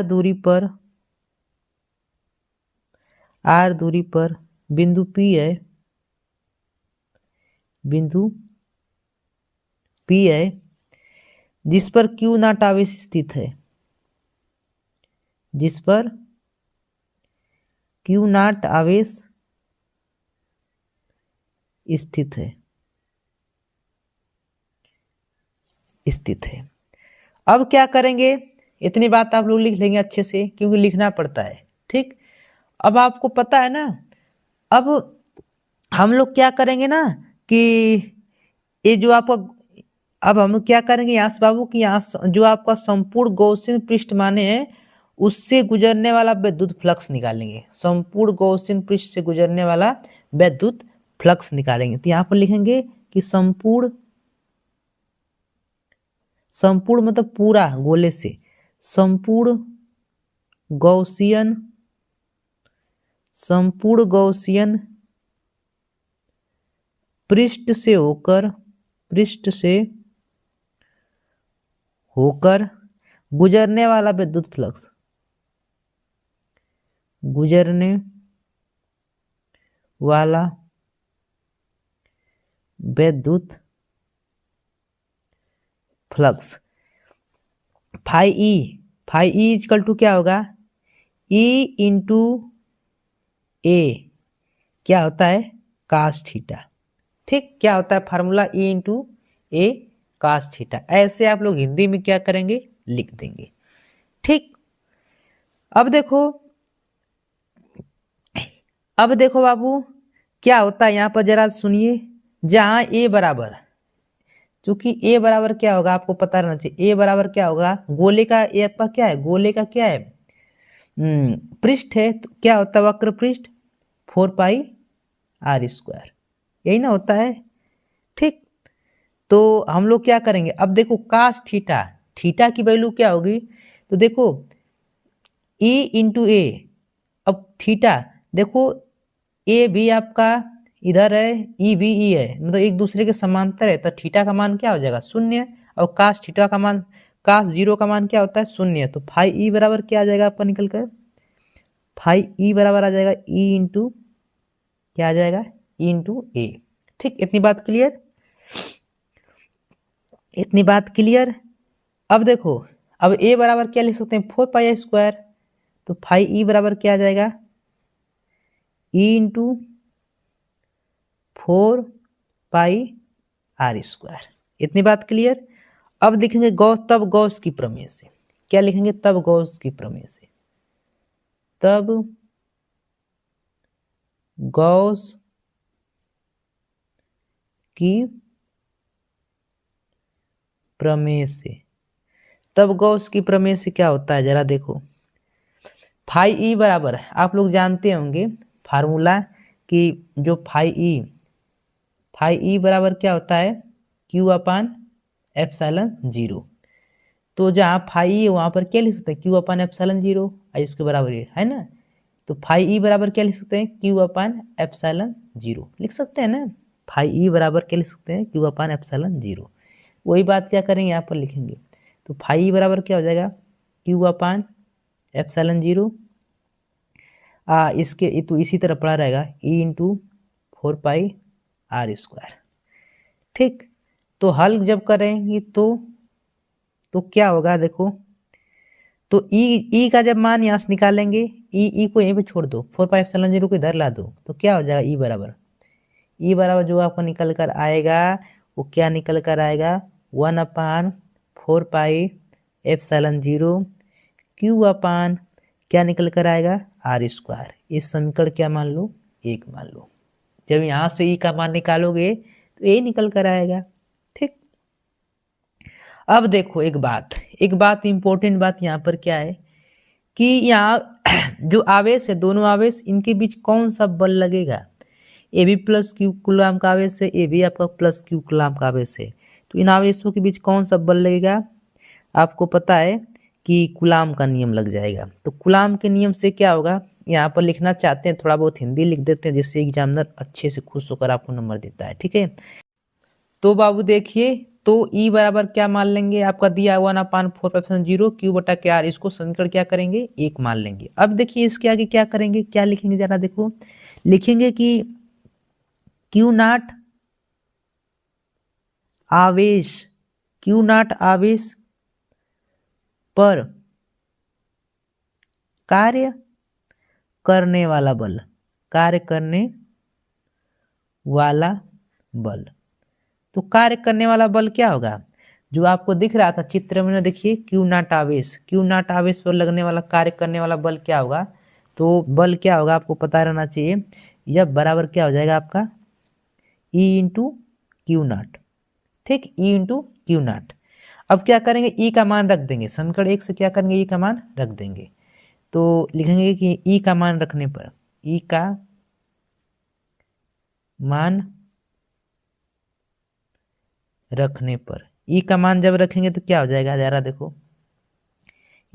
S1: दूरी पर बिंदु P है, बिंदु P है, जिस पर Q नॉट आवेश स्थित है, जिस पर Q नॉट आवेश स्थित है। अब क्या करेंगे, इतनी बात आप लोग लिख लेंगे अच्छे से, क्योंकि लिखना पड़ता है। ठीक, अब आपको पता है ना, अब हम लोग क्या करेंगे ना कि ये जो आपका, अब हम क्या करेंगे यहाँ से बाबू कि यहाँ जो आपका संपूर्ण गॉसियन पृष्ठ माने हैं उससे गुजरने वाला विद्युत फ्लक्स निकालेंगे, संपूर्ण गॉसियन पृष्ठ से गुजरने वाला विद्युत फ्लक्स निकालेंगे। तो यहाँ पर लिखेंगे कि संपूर्ण मतलब पूरा गोले से, संपूर्ण गॉसियन पृष्ठ से होकर गुजरने वाला विद्युत फ्लक्स, गुजरने वाला विद्युत flux phi E equal to क्या होगा, E इंटू ए क्या होता है, कास थीटा। ठीक, क्या होता है फार्मूला, E इंटू ए कास थीटा। ऐसे आप लोग हिंदी में क्या करेंगे, लिख देंगे। ठीक, अब देखो अब देखो बाबू क्या होता है यहाँ पर, जरा सुनिए। जहां ए बराबर, क्योंकि ए बराबर क्या होगा आपको पता रहना चाहिए। ए बराबर क्या होगा, गोले का, ए आपका क्या है, गोले का क्या है, पृष्ठ है, तो क्या होता है वक्र पृष्ठ, 4 पाई r², यही ना होता है। ठीक, तो हम लोग क्या करेंगे, अब देखो कास थीटा, थीटा की वैल्यू क्या होगी, तो देखो e इंटू ए, अब थीटा देखो, ए भी आपका इधर है, ई भी ई है, मतलब एक दूसरे के समांतर है, तो थीटा का मान क्या हो जाएगा, 0। और कास थीटा का मान, कास 0 का मान क्या होता है, 0। तो फाई ई बराबर क्या आ जाएगा आपका निकल कर, फाई ई बराबर आ जाएगा ई इंटू, क्या आ जाएगा, ई इंटू ए। ठीक, इतनी बात क्लियर, इतनी बात क्लियर। अब देखो, अब ए बराबर क्या लिख सकते हैं, 4 पाई² तो फाई ई बराबर क्या आ जाएगा, ई इंटू 4 पाई r²। इतनी बात क्लियर। अब लिखेंगे गॉस, तब गॉस की प्रमेय से, क्या लिखेंगे, तब गॉस की प्रमेय से, तब गॉस की प्रमेय से, तब गॉस की प्रमेय से क्या होता है जरा देखो। फाई ई बराबर, आप लोग जानते होंगे फार्मूला, कि जो फाई ई बराबर क्या होता है, Q/ε0। तो जहाँ फाई ई वहां पर क्या लिख सकते हैं, Q/ε0, इसके बराबर है ना। तो फाई ई बराबर क्या लिख सकते हैं, Q/ε0 लिख सकते हैं ना। फाई ई बराबर क्या लिख सकते हैं, Q/ε0। वही बात क्या करेंगे, यहाँ पर लिखेंगे। तो फाई ई बराबर क्या हो जाएगा, Q/ε0, इसके तो इसी तरह पड़ा रहेगा, ई इंटू 4 पाई r²। ठीक, तो हल जब करेंगे तो क्या होगा देखो, तो ई का जब मान यहाँ से निकालेंगे, ई को यहीं पे छोड़ दो, 4 पाई ε0 को इधर ला दो, तो क्या हो जाएगा, ई बराबर जो आपको निकल कर आएगा, वो क्या निकल कर आएगा, 1/4 पाई ε0 Q/, क्या निकल कर आएगा, r²। इस समीकरण क्या मान लो, 1 मान लो। जब यहाँ से ई का मान निकालोगे तो ए निकल कर आएगा। ठीक, अब देखो एक बात इंपॉर्टेंट बात यहाँ पर क्या है, कि यहाँ जो आवेश है, दोनों आवेश, इनके बीच कौन सा बल लगेगा, A B plus Q coulomb का आवेश है, ए बी आपका प्लस क्यू कूलाम का आवेश है, तो इन आवेशों के बीच कौन सा बल लगेगा, आपको पता है कि कूलाम का नियम लग जाएगा। तो कूलाम के नियम से क्या होगा, यहाँ पर लिखना चाहते हैं थोड़ा बहुत हिंदी लिख देते हैं, जिससे एग्जामिनर अच्छे से खुश होकर आपको नंबर देता है। ठीक है, तो बाबू देखिए, तो ई बराबर क्या मान लेंगे, आपका दिया 1/4 Q/r, इसको समीकरण क्या करेंगे, 1 मान लेंगे। अब देखिए इसके आगे क्या करेंगे, क्या लिखेंगे जरा देखो, लिखेंगे कि Q0 आवेश पर कार्य करने वाला बल, तो कार्य करने वाला बल क्या होगा, जो आपको दिख रहा था चित्र में, देखिए Q0 आवेश पर लगने वाला, कार्य करने वाला बल क्या होगा, तो बल क्या होगा आपको पता रहना चाहिए। यह बराबर क्या हो जाएगा आपका, E इंटू Q0। ठीक, E इंटू Q0। अब क्या करेंगे, E का मान रख देंगे, समीकरण 1 से क्या करेंगे, E का मान रख देंगे। तो लिखेंगे कि E का मान रखने पर, E का मान रखने पर, ई का मान जब रखेंगे तो क्या हो जाएगा जरा देखो,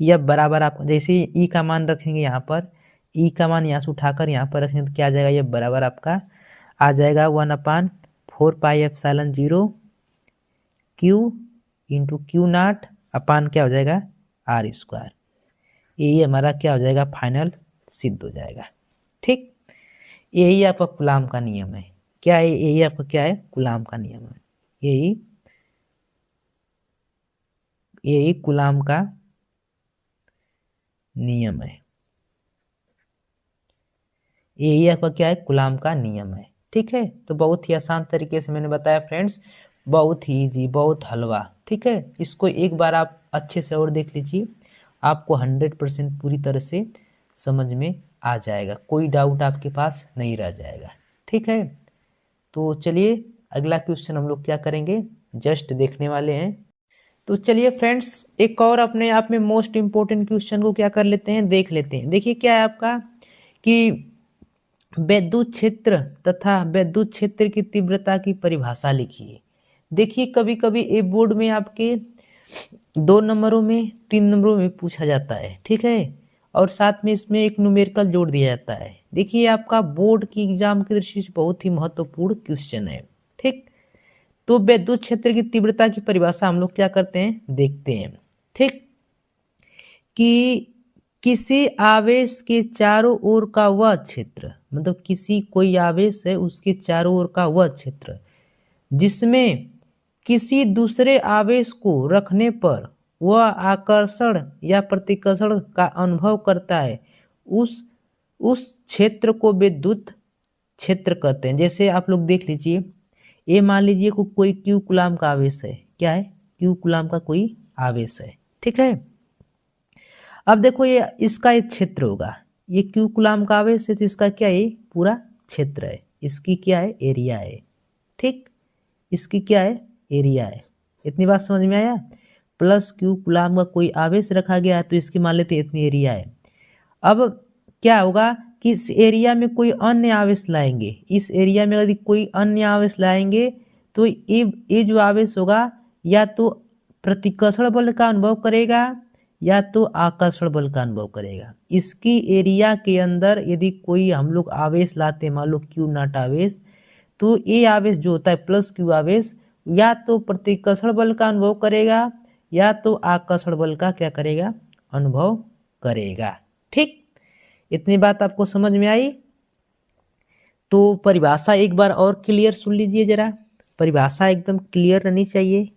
S1: यह बराबर, आप जैसे ई का मान रखेंगे यहाँ पर, ई का मान यहाँ से उठाकर यहाँ पर रखेंगे तो क्या आ जाएगा, यह बराबर आपका आ जाएगा 1/4 पाई ε0 Q इंटू Q0 अपान क्या हो जाएगा, r²। यही हमारा क्या हो जाएगा, फाइनल सिद्ध हो जाएगा। ठीक, यही आपका कूलाम का नियम है। क्या है, यही आपका क्या है, कूलाम का नियम है। यही कूलाम का नियम है। यही आपका क्या है, कूलाम का नियम है। ठीक है, तो बहुत ही आसान तरीके से मैंने बताया फ्रेंड्स, बहुत ही इजी, बहुत हलवा। ठीक है, इसको एक बार आप अच्छे से और देख लीजिए, आपको 100% पूरी तरह से समझ में आ जाएगा, कोई डाउट आपके पास नहीं रह जाएगा। ठीक है, तो चलिए अगला क्वेश्चन हम लोग क्या करेंगे, जस्ट देखने वाले हैं। तो चलिए फ्रेंड्स, एक और अपने आप में मोस्ट इम्पोर्टेंट क्वेश्चन को क्या कर लेते हैं, देख लेते हैं। देखिए क्या है आपका कि विद्युत क्षेत्र तथा विद्युत क्षेत्र की तीव्रता की परिभाषा लिखिए। देखिए कभी कभी ए बोर्ड में आपके 2 नंबरों में 3 नंबरों में पूछा जाता है, ठीक है, और साथ में इसमें एक न्यूमेरिकल जोड़ दिया जाता है। देखिए आपका बोर्ड की एग्जाम की दृष्टि से बहुत ही महत्वपूर्ण क्वेश्चन है। ठीक, तो विद्युत क्षेत्र की तीव्रता की परिभाषा हम लोग क्या करते हैं, देखते हैं। ठीक, कि किसी आवेश के चारों ओर का वह क्षेत्र, मतलब किसी कोई आवेश है उसके चारों ओर का वह क्षेत्र जिसमें किसी दूसरे आवेश को रखने पर वह आकर्षण या प्रतिकर्षण का अनुभव करता है, उस क्षेत्र को विद्युत क्षेत्र कहते हैं। जैसे आप लोग देख लीजिए, ये मान लीजिए कोई क्यू कूलाम का आवेश है, क्या है, क्यू कूलाम का कोई आवेश है। ठीक है, अब देखो ये इसका एक क्षेत्र होगा, ये क्यू कूलाम का आवेश है तो इसका क्या है, पूरा क्षेत्र है, इसकी क्या है, एरिया है। ठीक, इसकी क्या है, एरिया है। इतनी बात समझ में आया। प्लस क्यू कूलाम का कोई आवेश रखा गया है तो इसकी मान लेते इतनी एरिया है। अब क्या होगा कि इस एरिया में कोई अन्य आवेश लाएंगे, इस एरिया में यदि कोई अन्य आवेश लाएंगे तो ये जो आवेश होगा या तो प्रतिकर्षण बल का अनुभव करेगा या तो आकर्षण बल का अनुभव करेगा। इसकी एरिया के अंदर यदि कोई हम लोग आवेश लाते हैं, मान लो क्यू नॉट आवेश, तो ये आवेश जो होता है प्लस क्यू आवेश या तो प्रतिकर्षण बल का अनुभव करेगा या तो आकर्षण बल का क्या करेगा, अनुभव करेगा। ठीक, इतनी बात आपको समझ में आई। तो परिभाषा एक बार और क्लियर सुन लीजिए जरा, परिभाषा एकदम क्लियर रहनी चाहिए।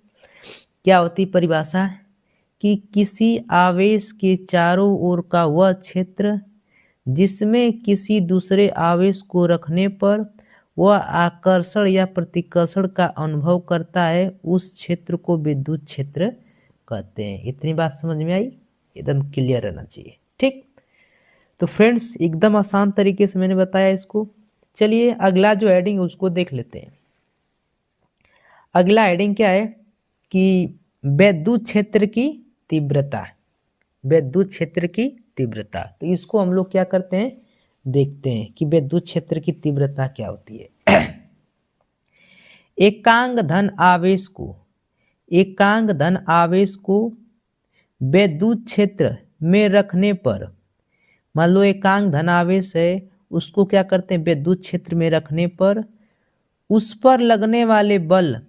S1: क्या होती परिभाषा, कि किसी आवेश के चारों ओर का वह क्षेत्र जिसमें किसी दूसरे आवेश को रखने पर वह आकर्षण या प्रतिकर्षण का अनुभव करता है, उस क्षेत्र को विद्युत क्षेत्र कहते हैं। इतनी बात समझ में आई, एकदम क्लियर रहना चाहिए। ठीक, तो फ्रेंड्स एकदम आसान तरीके से मैंने बताया इसको। चलिए अगला जो हेडिंग है उसको देख लेते हैं। अगला हेडिंग क्या है कि विद्युत क्षेत्र की तीव्रता, विद्युत क्षेत्र की तीव्रता। तो इसको हम लोग क्या करते हैं, देखते हैं कि विद्युत क्षेत्र की तीव्रता क्या होती है। एकांक धन आवेश को विद्युत क्षेत्र में रखने पर, मान लो एकांक धन आवेश है, उसको क्या करते हैं, विद्युत क्षेत्र में रखने पर उस पर लगने वाले बल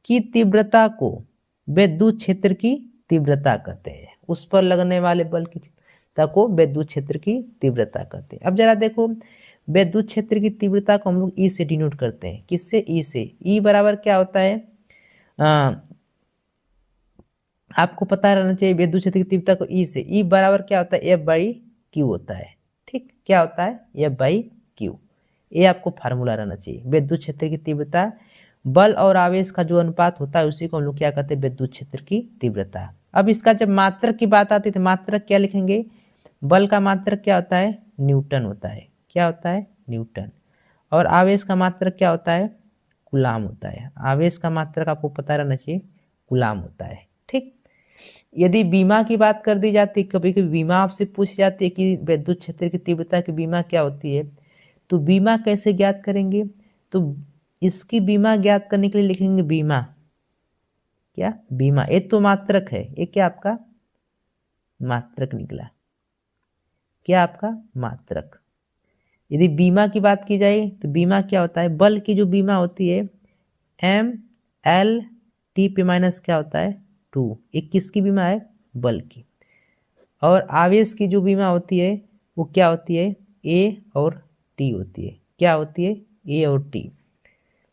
S1: की तीव्रता को विद्युत क्षेत्र की तीव्रता कहते हैं। उस पर लगने वाले बल की तीव्रता को विद्युत क्षेत्र की तीव्रता कहते हैं। अब जरा देखो, विद्युत क्षेत्र की तीव्रता को हम लोग ई से डिनोट करते हैं। किससे, ई से। ई बराबर क्या होता है, आपको पता रहना चाहिए विद्युत क्षेत्र की तीव्रता को ई से। ई बराबर क्या होता है, एफ बाई क्यू होता है। ठीक, क्या होता है, एफ बाई क्यू। ये आपको फार्मूला रहना चाहिए। विद्युत क्षेत्र की तीव्रता बल और आवेश का जो अनुपात होता है उसी को हम लोग क्या कहते हैं, विद्युत क्षेत्र की तीव्रता। अब इसका जब मात्रक की बात आती है तो मात्रक क्या लिखेंगे, बल का मात्रक क्या होता है, न्यूटन होता है। क्या होता है, न्यूटन। और आवेश का मात्रक क्या होता है, कूलाम होता है। आवेश का मात्रक आपको पता रहना चाहिए, कूलाम होता है। ठीक, यदि बीमा की बात कर दी जाती, कभी कभी बीमा आपसे पूछ जाती है कि विद्युत क्षेत्र की तीव्रता की बीमा क्या होती है, तो बीमा कैसे ज्ञात करेंगे, तो इसकी बीमा ज्ञात करने के लिए लिखेंगे बीमा। क्या, बीमा। ये तो मात्रक है, ये क्या आपका मात्रक निकला, क्या आपका मात्रक। यदि बीमा की बात की जाए तो बीमा क्या होता है, बल की जो बीमा होती है एम एल टी पे माइनस क्या होता है 2। ये किसकी बीमा है, बल की। और आवेश की जो बीमा होती है वो क्या होती है, ए और टी होती है। क्या होती है, ए और टी।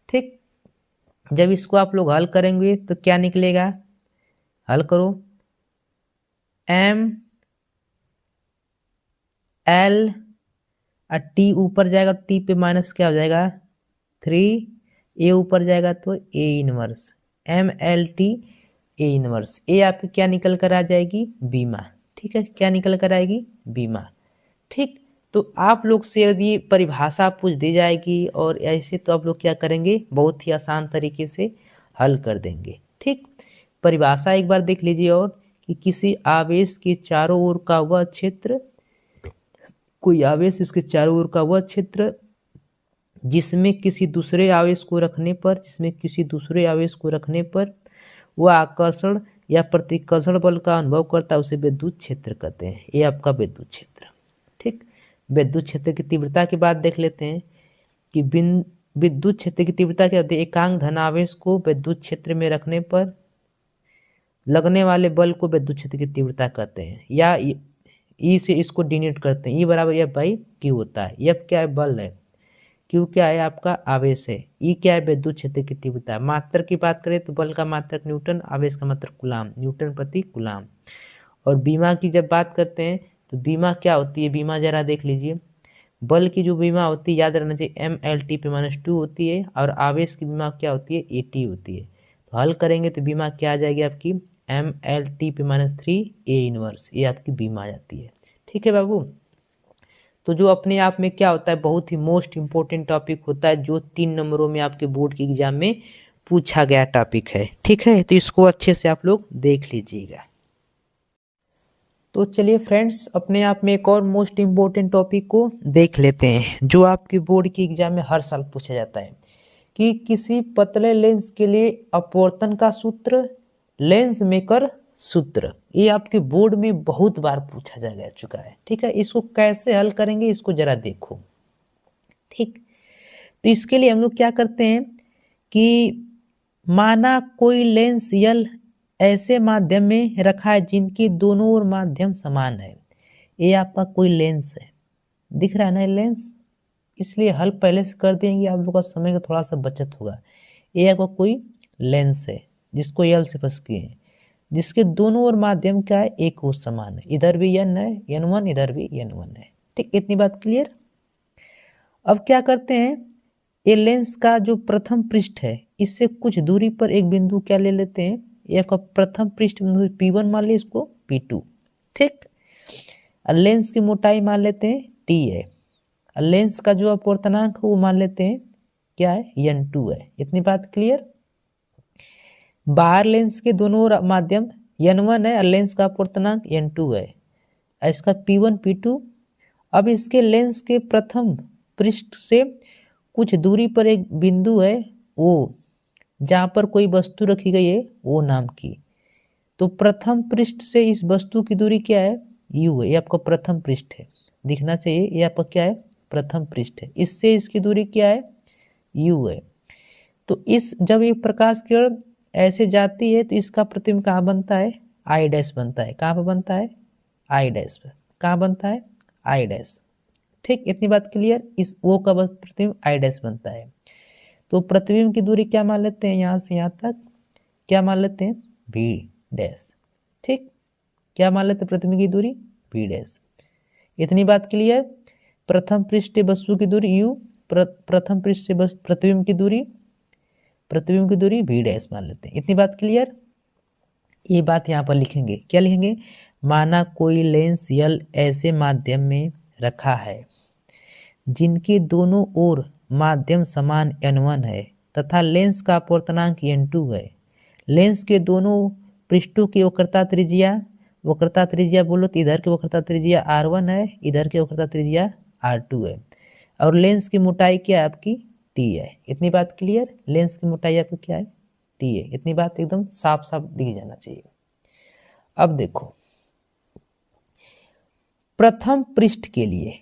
S1: ठीक, जब इसको आप लोग हल करेंगे तो क्या निकलेगा, हल करो, एम एल टी ऊपर जाएगा, टी पे माइनस क्या हो जाएगा 3, ए ऊपर जाएगा तो A inverse, M L T A inverse. A आपकी क्या निकल कर आ जाएगी, बीमा। ठीक है, क्या निकल कर आएगी, बीमा। ठीक, तो आप लोग से यदि परिभाषा पूछ दी जाएगी और ऐसे, तो आप लोग क्या करेंगे, बहुत ही आसान तरीके से हल कर देंगे। ठीक, परिभाषा एक बार देख लीजिए और कि किसी आवेश के चारों ओर का वह क्षेत्र, कोई आवेश इसके चारों ओर का वह क्षेत्र जिसमें किसी दूसरे आवेश को रखने पर, वह आकर्षण या प्रतिकर्षण बल का अनुभव करता है, उसे विद्युत क्षेत्र कहते हैं। ये आपका विद्युत क्षेत्र। ठीक, विद्युत क्षेत्र की तीव्रता की बात देख लेते हैं कि विद्युत क्षेत्र की तीव्रता क्या होती है। एकांक धनावेश को विद्युत क्षेत्र में रखने पर लगने वाले बल को विद्युत क्षेत्र की तीव्रता कहते हैं, या ई से इसको डिनोट करते हैं। ई बराबर एफ बाई क्यू होता है। एफ क्या है, बल है, क्यू क्या है, आपका आवेश है, ई क्या है, विद्युत क्षेत्र की तीव्रता। मात्रक की बात करें तो बल का मात्रक न्यूटन, आवेश का मात्रक कूलाम, न्यूटन प्रति कूलाम। और बीमा की जब बात करते हैं तो बीमा क्या होती है, बीमा जरा देख लीजिए। बल की जो बीमा होती है, याद रखना चाहिए, MLT/2 होती है, और आवेश की बीमा क्या होती है, AT होती है। तो हल करेंगे तो बीमा क्या आ जाएगी आपकी, MLT/3 A इनवर्स, ये आपकी बीमा आ जाती है। ठीक है बाबू। तो जो अपने आप में क्या होता है, बहुत ही मोस्ट इंपॉर्टेंट टॉपिक होता है, जो 3 नंबरों में आपके बोर्ड के एग्जाम में पूछा गया टॉपिक है। ठीक है, तो इसको अच्छे से आप लोग देख लीजिएगा। तो चलिए फ्रेंड्स, अपने आप में एक और मोस्ट इम्पोर्टेंट टॉपिक को देख लेते हैं, जो आपके बोर्ड के एग्जाम में हर साल पूछा जाता है कि किसी पतले लेंस के लिए अपवर्तन का सूत्र, लेंस मेकर सूत्र। ये आपके बोर्ड में बहुत बार पूछा जा चुका है। ठीक है, इसको कैसे हल करेंगे, इसको जरा देखो। ठीक, तो इसके लिए हम लोग क्या करते हैं कि माना कोई लेंस यल ऐसे माध्यम में रखा है जिनकी दोनों ओर माध्यम समान है। ये आपका कोई लेंस है, दिख रहा है ना लेंस, इसलिए हल पहले से कर देंगे, आप लोग का समय का थोड़ा सा बचत होगा। ये आपका कोई लेंस है जिसको यल से फंस किए हैं, जिसके दोनों ओर माध्यम क्या है, एक ओर समान है, इधर भी n है n1, इधर भी n1 है। ठीक, इतनी बात क्लियर। अब क्या करते हैं, ये लेंस का जो प्रथम पृष्ठ है, इससे कुछ दूरी पर एक बिंदु क्या ले लेते हैं, ये आपका प्रथम पृष्ठ बिंदु P1 मान ली, इसको P2। ठीक, लेंस की मोटाई मान लेते हैं T है, लेंस का जो अपवर्तनांक है वो मान लेते हैं क्या है, n2 है। इतनी बात क्लियर। बाहर लेंस के दोनों ओर माध्यम n1 है और लेंस का अपवर्तनांक n2 है, इसका P1 P2। अब इसके लेंस के प्रथम पृष्ठ से कुछ दूरी पर एक बिंदु है O, जहाँ पर कोई वस्तु रखी गई है O नाम की। तो प्रथम पृष्ठ से इस वस्तु की दूरी क्या है, U है, ये आपका प्रथम पृष्ठ है, दिखना चाहिए, ये आपका क्या है, प्रथम पृष्ठ है। इससे इसकी दूरी क्या है, U है। तो इस जब ये प्रकाश किरण ऐसे जाती है तो इसका प्रतिबिंब कहाँ बनता है, I डैश बनता है। कहाँ पर बनता है, I डैश पर। कहाँ बनता है, I डैश। ठीक, इतनी बात क्लियर। इस O का प्रतिबिंब I डैश बनता है। तो प्रतिबिंब की दूरी क्या मान लेते हैं, यहाँ से यहाँ तक क्या मान लेते हैं, V डैश। ठीक, क्या मान लेते हैं प्रतिबिंब की दूरी, V डैश। इतनी बात क्लियर। प्रथम पृष्ठ वस्तु की दूरी U, प्रथम पृष्ठ से प्रतिबिंब की दूरी V डैश मान लेते हैं। इतनी बात क्लियर। ये बात यहाँ पर लिखेंगे, क्या लिखेंगे, माना कोई लेंस यल ऐसे माध्यम में रखा है जिनके दोनों ओर माध्यम समान n1 है तथा लेंस का अपवर्तनांक n2 है। लेंस के दोनों पृष्ठों की वक्रता त्रिज्या बोलो तो इधर की वक्रता त्रिज्या r1 है, इधर की वक्रता त्रिज्या r2 है, और लेंस की मोटाई क्या है आपकी, t है। इतनी बात क्लियर। लेंस की मोटाई आपकी क्या है, t है। इतनी बात एकदम साफ साफ दिख जाना चाहिए। अब देखो, प्रथम पृष्ठ के लिए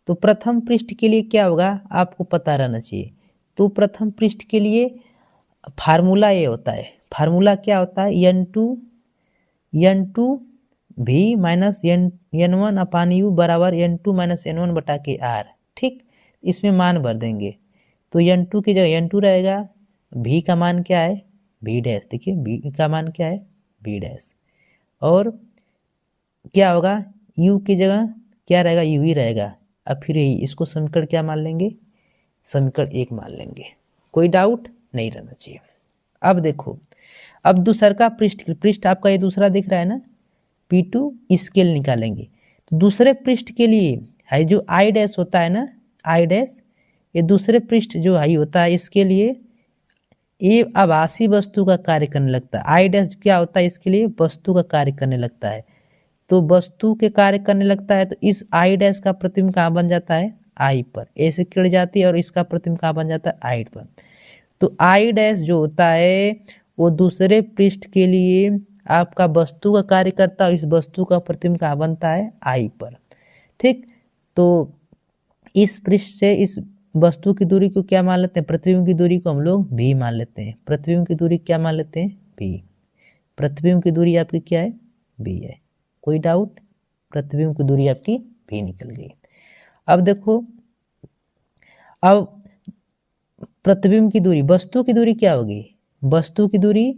S1: तो प्रथम पृष्ठ के लिए क्या होगा, आपको पता रहना चाहिए। तो प्रथम पृष्ठ के लिए फार्मूला ये होता है, फार्मूला क्या होता है, n2 v माइनस n1 अपान u बराबर n2 माइनस n1 बटा के r। ठीक, इसमें मान भर देंगे तो n2 की जगह n2 रहेगा, v का मान क्या है, v डैश। देखिए v का मान क्या है, v डैश, और क्या होगा, u की जगह क्या रहेगा, u ही रहेगा। अब फिर इसको समीकरण क्या मान लेंगे, समीकरण 1 मान लेंगे। कोई डाउट नहीं रहना चाहिए। अब देखो, अब दूसरा का पृष्ठ आपका ये दूसरा दिख रहा है ना, P2 स्केल निकालेंगे। तो दूसरे पृष्ठ के लिए है जो आई डैश होता है ना, आई डैश, ये दूसरे पृष्ठ जो आई होता है इसके लिए ये आभासी वस्तु का कार्य करने लगता है। आई डैश क्या होता है इसके लिए, वस्तु का कार्य करने लगता है। तो वस्तु के कार्य करने लगता है तो इस आई डैश का प्रतिबिंब कहाँ बन जाता है, आई पर, ऐसे किरण जाती है और इसका प्रतिबिंब कहाँ बन जाता है, आई पर। तो आई डैश जो होता है वो दूसरे पृष्ठ के लिए आपका वस्तु का कार्य करता है, इस वस्तु का प्रतिबिंब कहाँ बनता है, आई पर। ठीक, तो इस पृष्ठ से इस वस्तु की दूरी को क्या मान लेते हैं, प्रतिबिंब की दूरी को हम लोग भी मान लेते हैं। प्रतिबिंब की दूरी क्या मान लेते हैं, भी। प्रतिबिंब की दूरी आपकी क्या है, भी है। कोई डाउट, प्रतिबिंब की दूरी आपकी भी निकल गई। अब देखो, अब प्रतिबिंब की दूरी, वस्तु की दूरी क्या होगी, वस्तु की दूरी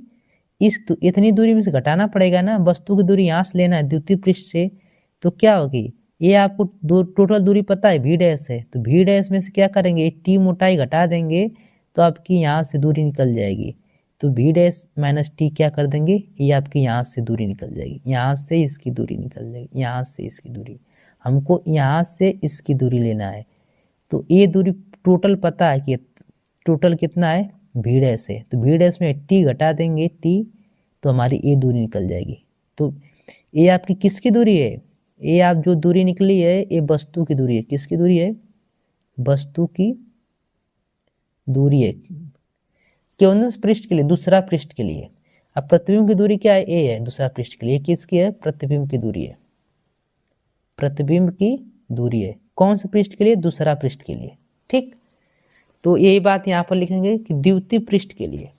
S1: इतनी दूरी में से घटाना पड़ेगा ना, वस्तु की दूरी यहाँ से लेना है द्वितीय पृष्ठ से, तो क्या होगी, ये आपको टोटल दूरी पता है भी डैश है, तो भी डैश में से क्या करेंगे, टी मोटाई घटा देंगे तो आपकी यहाँ से दूरी निकल जाएगी। तो भी डैश माइनस टी क्या कर देंगे, ये आपकी यहाँ से दूरी निकल जाएगी, यहाँ से इसकी दूरी निकल जाएगी, यहाँ से इसकी दूरी, हमको यहाँ से इसकी दूरी लेना है। तो ये दूरी टोटल पता है कि टोटल कितना है, भी डैश है, तो भी डैश में टी घटा देंगे टी, तो हमारी ये दूरी निकल जाएगी। तो ये आपकी किसकी दूरी है, ये आप जो दूरी निकली है ये वस्तु की दूरी है। किसकी दूरी है, वस्तु की दूरी है, कौन से पृष्ठ के लिए, दूसरा पृष्ठ के लिए। अब प्रतिबिंब की दूरी क्या है, ए है दूसरा पृष्ठ के लिए, किसकी है, प्रतिबिंब की दूरी है, प्रतिबिंब की दूरी है, कौन से पृष्ठ के लिए, दूसरा पृष्ठ के लिए। ठीक, तो यही बात यहाँ पर लिखेंगे कि द्वितीय पृष्ठ के लिए।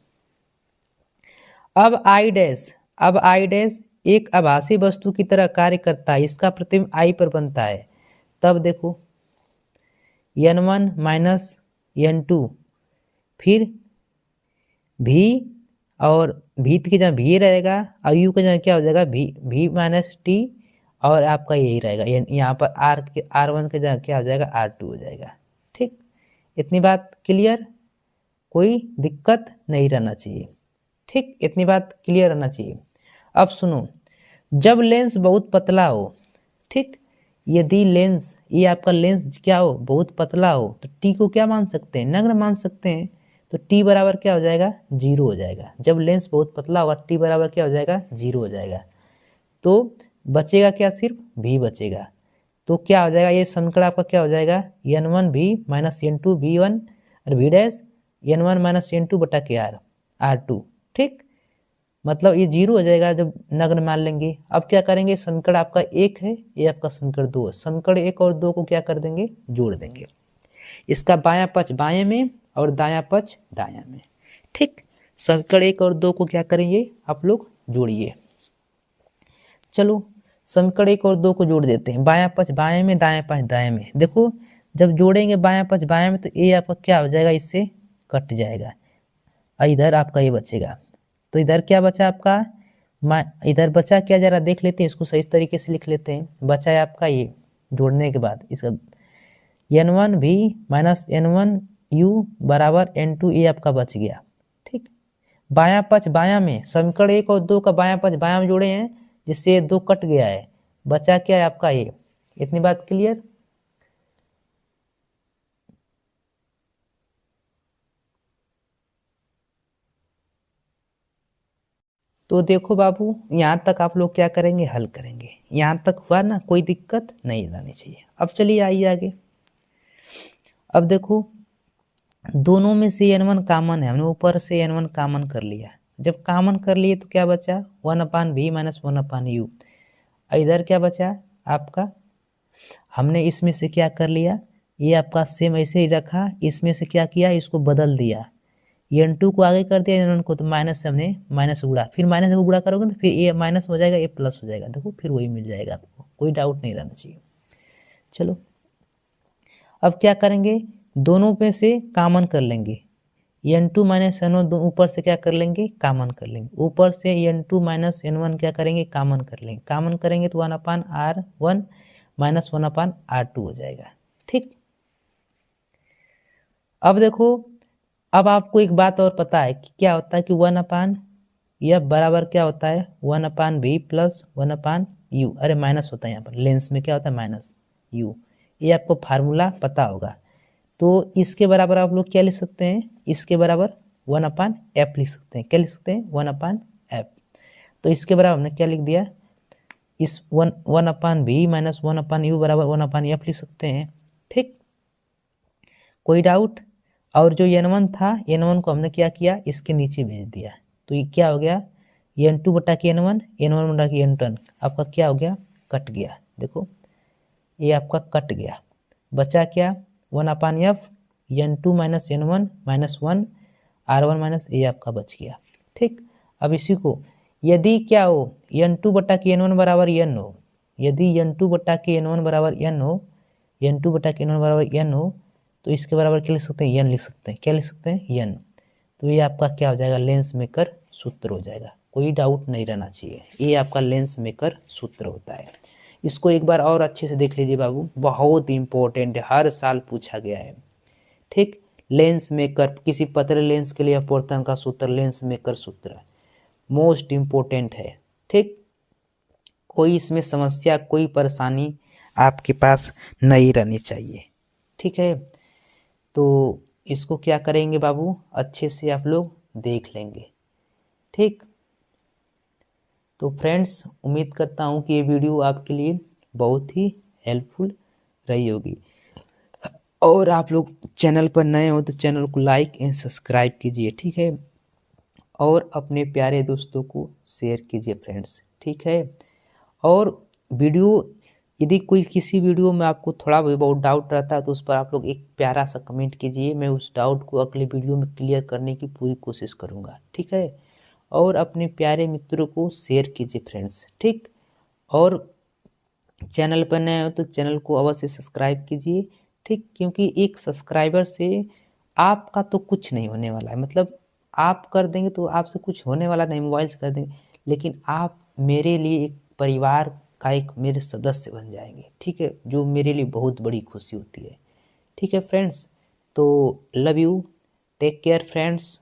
S1: अब आई डैश, अब आई डैश एक आभासी वस्तु की तरह कार्य करता है, इसका प्रतिबिंब आई पर बनता है। तब देखो n1 माइनस n2, फिर भी, और भी की जगह भी रहेगा और यू की जगह क्या हो जाएगा, भी माइनस टी, और आपका यही रहेगा यहाँ पर R1 की जगह क्या हो जाएगा, R2 हो जाएगा। ठीक, इतनी बात क्लियर, कोई दिक्कत नहीं रहना चाहिए। ठीक, इतनी बात क्लियर रहना चाहिए। अब सुनो, जब लेंस बहुत पतला हो, ठीक, यदि लेंस, ये आपका लेंस क्या हो, बहुत पतला हो, तो टी को क्या मान सकते हैं, नगण्य मान सकते हैं। तो टी बराबर क्या हो जाएगा, 0 हो जाएगा। जब लेंस बहुत पतला होगा टी बराबर क्या हो जाएगा, 0 हो जाएगा। तो बचेगा क्या, सिर्फ भी बचेगा। तो क्या हो जाएगा, ये समीकरण आपका क्या हो जाएगा, n1 भी माइनस n2 v1 और v dash n1 minus n2 बटा के R2। ठीक, मतलब ये 0 हो जाएगा जब नग्न मान लेंगे। अब क्या करेंगे, समीकरण आपका 1 है, ये आपका समीकरण 2 है, समीकरण 1 और 2 को क्या कर देंगे, जोड़ देंगे। इसका बायां पक्ष बाएं में और दायां पक्ष दायां में। ठीक, समीकरण 1 और 2 को क्या करेंगे, आप लोग जोड़िए। चलो समीकरण 1 और 2 को जोड़ देते हैं, बायां पक्ष बाएं में, दायां पक्ष दाएं में। देखो जब जोड़ेंगे बायां पक्ष बाएं में तो ये आपका क्या हो जाएगा, इससे कट जाएगा, इधर आपका ये बचेगा। तो इधर क्या बचा आपका, इधर बचा क्या, जरा देख लेते हैं, इसको सही तरीके से लिख लेते हैं। बचा है आपका ये, जोड़ने के बाद इसका n1 भी माइनस n1 u बराबर n2, ये आपका बच गया। ठीक, बायां पक्ष बायां में, समीकरण 1 और 2 का बायां पक्ष बायां में जोड़े हैं, जिससे ये 2 कट गया है, बचा क्या है आपका ये। इतनी बात क्लियर। तो देखो बाबू, यहाँ तक आप लोग क्या करेंगे, हल करेंगे। यहाँ तक हुआ ना, कोई दिक्कत नहीं रहनी चाहिए। अब चलिए आइए आगे। अब देखो दोनों में से n1 कॉमन है, हमने ऊपर से n1 कॉमन कर लिया। जब कॉमन कर लिए तो क्या बचा, 1/v माइनस 1/u। इधर क्या बचा आपका, हमने इसमें से क्या कर लिया, ये आपका सेम ऐसे ही रखा, इसमें से क्या किया, इसको बदल दिया, n2 को आगे कर दिया, n1 को, तो माइनस से हमने माइनस गुणा, फिर माइनस को गुणा करोगे तो फिर ये माइनस हो जाएगा, ये प्लस हो जाएगा। देखो फिर वही मिल जाएगा आपको, कोई डाउट नहीं रहना चाहिए। चलो अब क्या करेंगे, दोनों पे से कॉमन कर लेंगे, n2 माइनस n1 ऊपर से क्या कर लेंगे, कॉमन कर लेंगे। ऊपर से n2 माइनस n1 क्या करेंगे, कॉमन कर लेंगे। कॉमन करेंगे तो 1/r1 माइनस 1/r2 हो जाएगा। ठीक, अब देखो, अब आपको एक बात और पता है कि क्या होता है कि 1/f बराबर क्या होता है, 1/v प्लस 1/f यू, अरे माइनस होता है यहाँ पर, लेंस में क्या होता है माइनस यू, ये आपको फार्मूला पता होगा। तो इसके बराबर आप लोग क्या लिख सकते हैं, इसके बराबर 1/f लिख सकते हैं। क्या लिख सकते हैं 1/f। तो इसके बराबर हमने क्या लिख दिया, इस 1/v माइनस 1/u बराबर 1/f लिख सकते हैं। ठीक, कोई डाउट। और जो n1 था, n1 को हमने क्या किया, इसके नीचे भेज दिया। तो ये क्या हो गया, n2 बटा के n1, n1 बटा के n2 आपका क्या हो गया, कट गया। देखो ये आपका कट गया, बचा क्या 1/f, n2 minus n1 minus 1 r1 minus ये आपका बच गया। ठीक, अब इसी को यदि क्या हो n2 बटा के n1 बराबर n हो, यदि n2 बटा के n1 बराबर n हो, n2 बटा के n1 बराबर n हो, तो इसके बराबर क्या लिख सकते हैं, n लिख सकते हैं। क्या लिख सकते हैं, n। तो ये आपका क्या हो जाएगा, लेंस मेकर सूत्र हो जाएगा। कोई डाउट नहीं रहना चाहिए, ये आपका लेंस मेकर सूत्र होता है। इसको एक बार और अच्छे से देख लीजिए बाबू, बहुत इंपॉर्टेंट है, हर साल पूछा गया है। ठीक, लेंस मेकर, किसी पतले लेंस के लिए अपवर्तन का सूत्र लेंस मेकर सूत्र मोस्ट इंपॉर्टेंट है। ठीक, कोई इसमें समस्या, कोई परेशानी आपके पास नहीं रहनी चाहिए। ठीक है, तो इसको क्या करेंगे बाबू, अच्छे से आप लोग देख लेंगे। ठीक, तो फ्रेंड्स उम्मीद करता हूँ कि ये वीडियो आपके लिए बहुत ही हेल्पफुल रही होगी। और आप लोग चैनल पर नए हो तो चैनल को लाइक एंड सब्सक्राइब कीजिए। ठीक है, और अपने प्यारे दोस्तों को शेयर कीजिए फ्रेंड्स। ठीक है, और वीडियो यदि कोई किसी वीडियो में आपको थोड़ा बहुत डाउट रहता है तो उस पर आप लोग एक प्यारा सा कमेंट कीजिए, मैं उस डाउट को अगले वीडियो में क्लियर करने की पूरी कोशिश करूँगा। ठीक है, और अपने प्यारे मित्रों को शेयर कीजिए फ्रेंड्स। ठीक, और चैनल पर नए हो तो चैनल को अवश्य सब्सक्राइब कीजिए। ठीक, क्योंकि एक सब्सक्राइबर से आपका तो कुछ नहीं होने वाला है, मतलब आप कर देंगे तो आपसे कुछ होने वाला नहीं, मोबाइल से कर देंगे, लेकिन आप मेरे लिए एक परिवार का एक मेरे सदस्य बन जाएंगे। ठीक है, जो मेरे लिए बहुत बड़ी खुशी होती है। ठीक है फ्रेंड्स, तो love you, take care friends.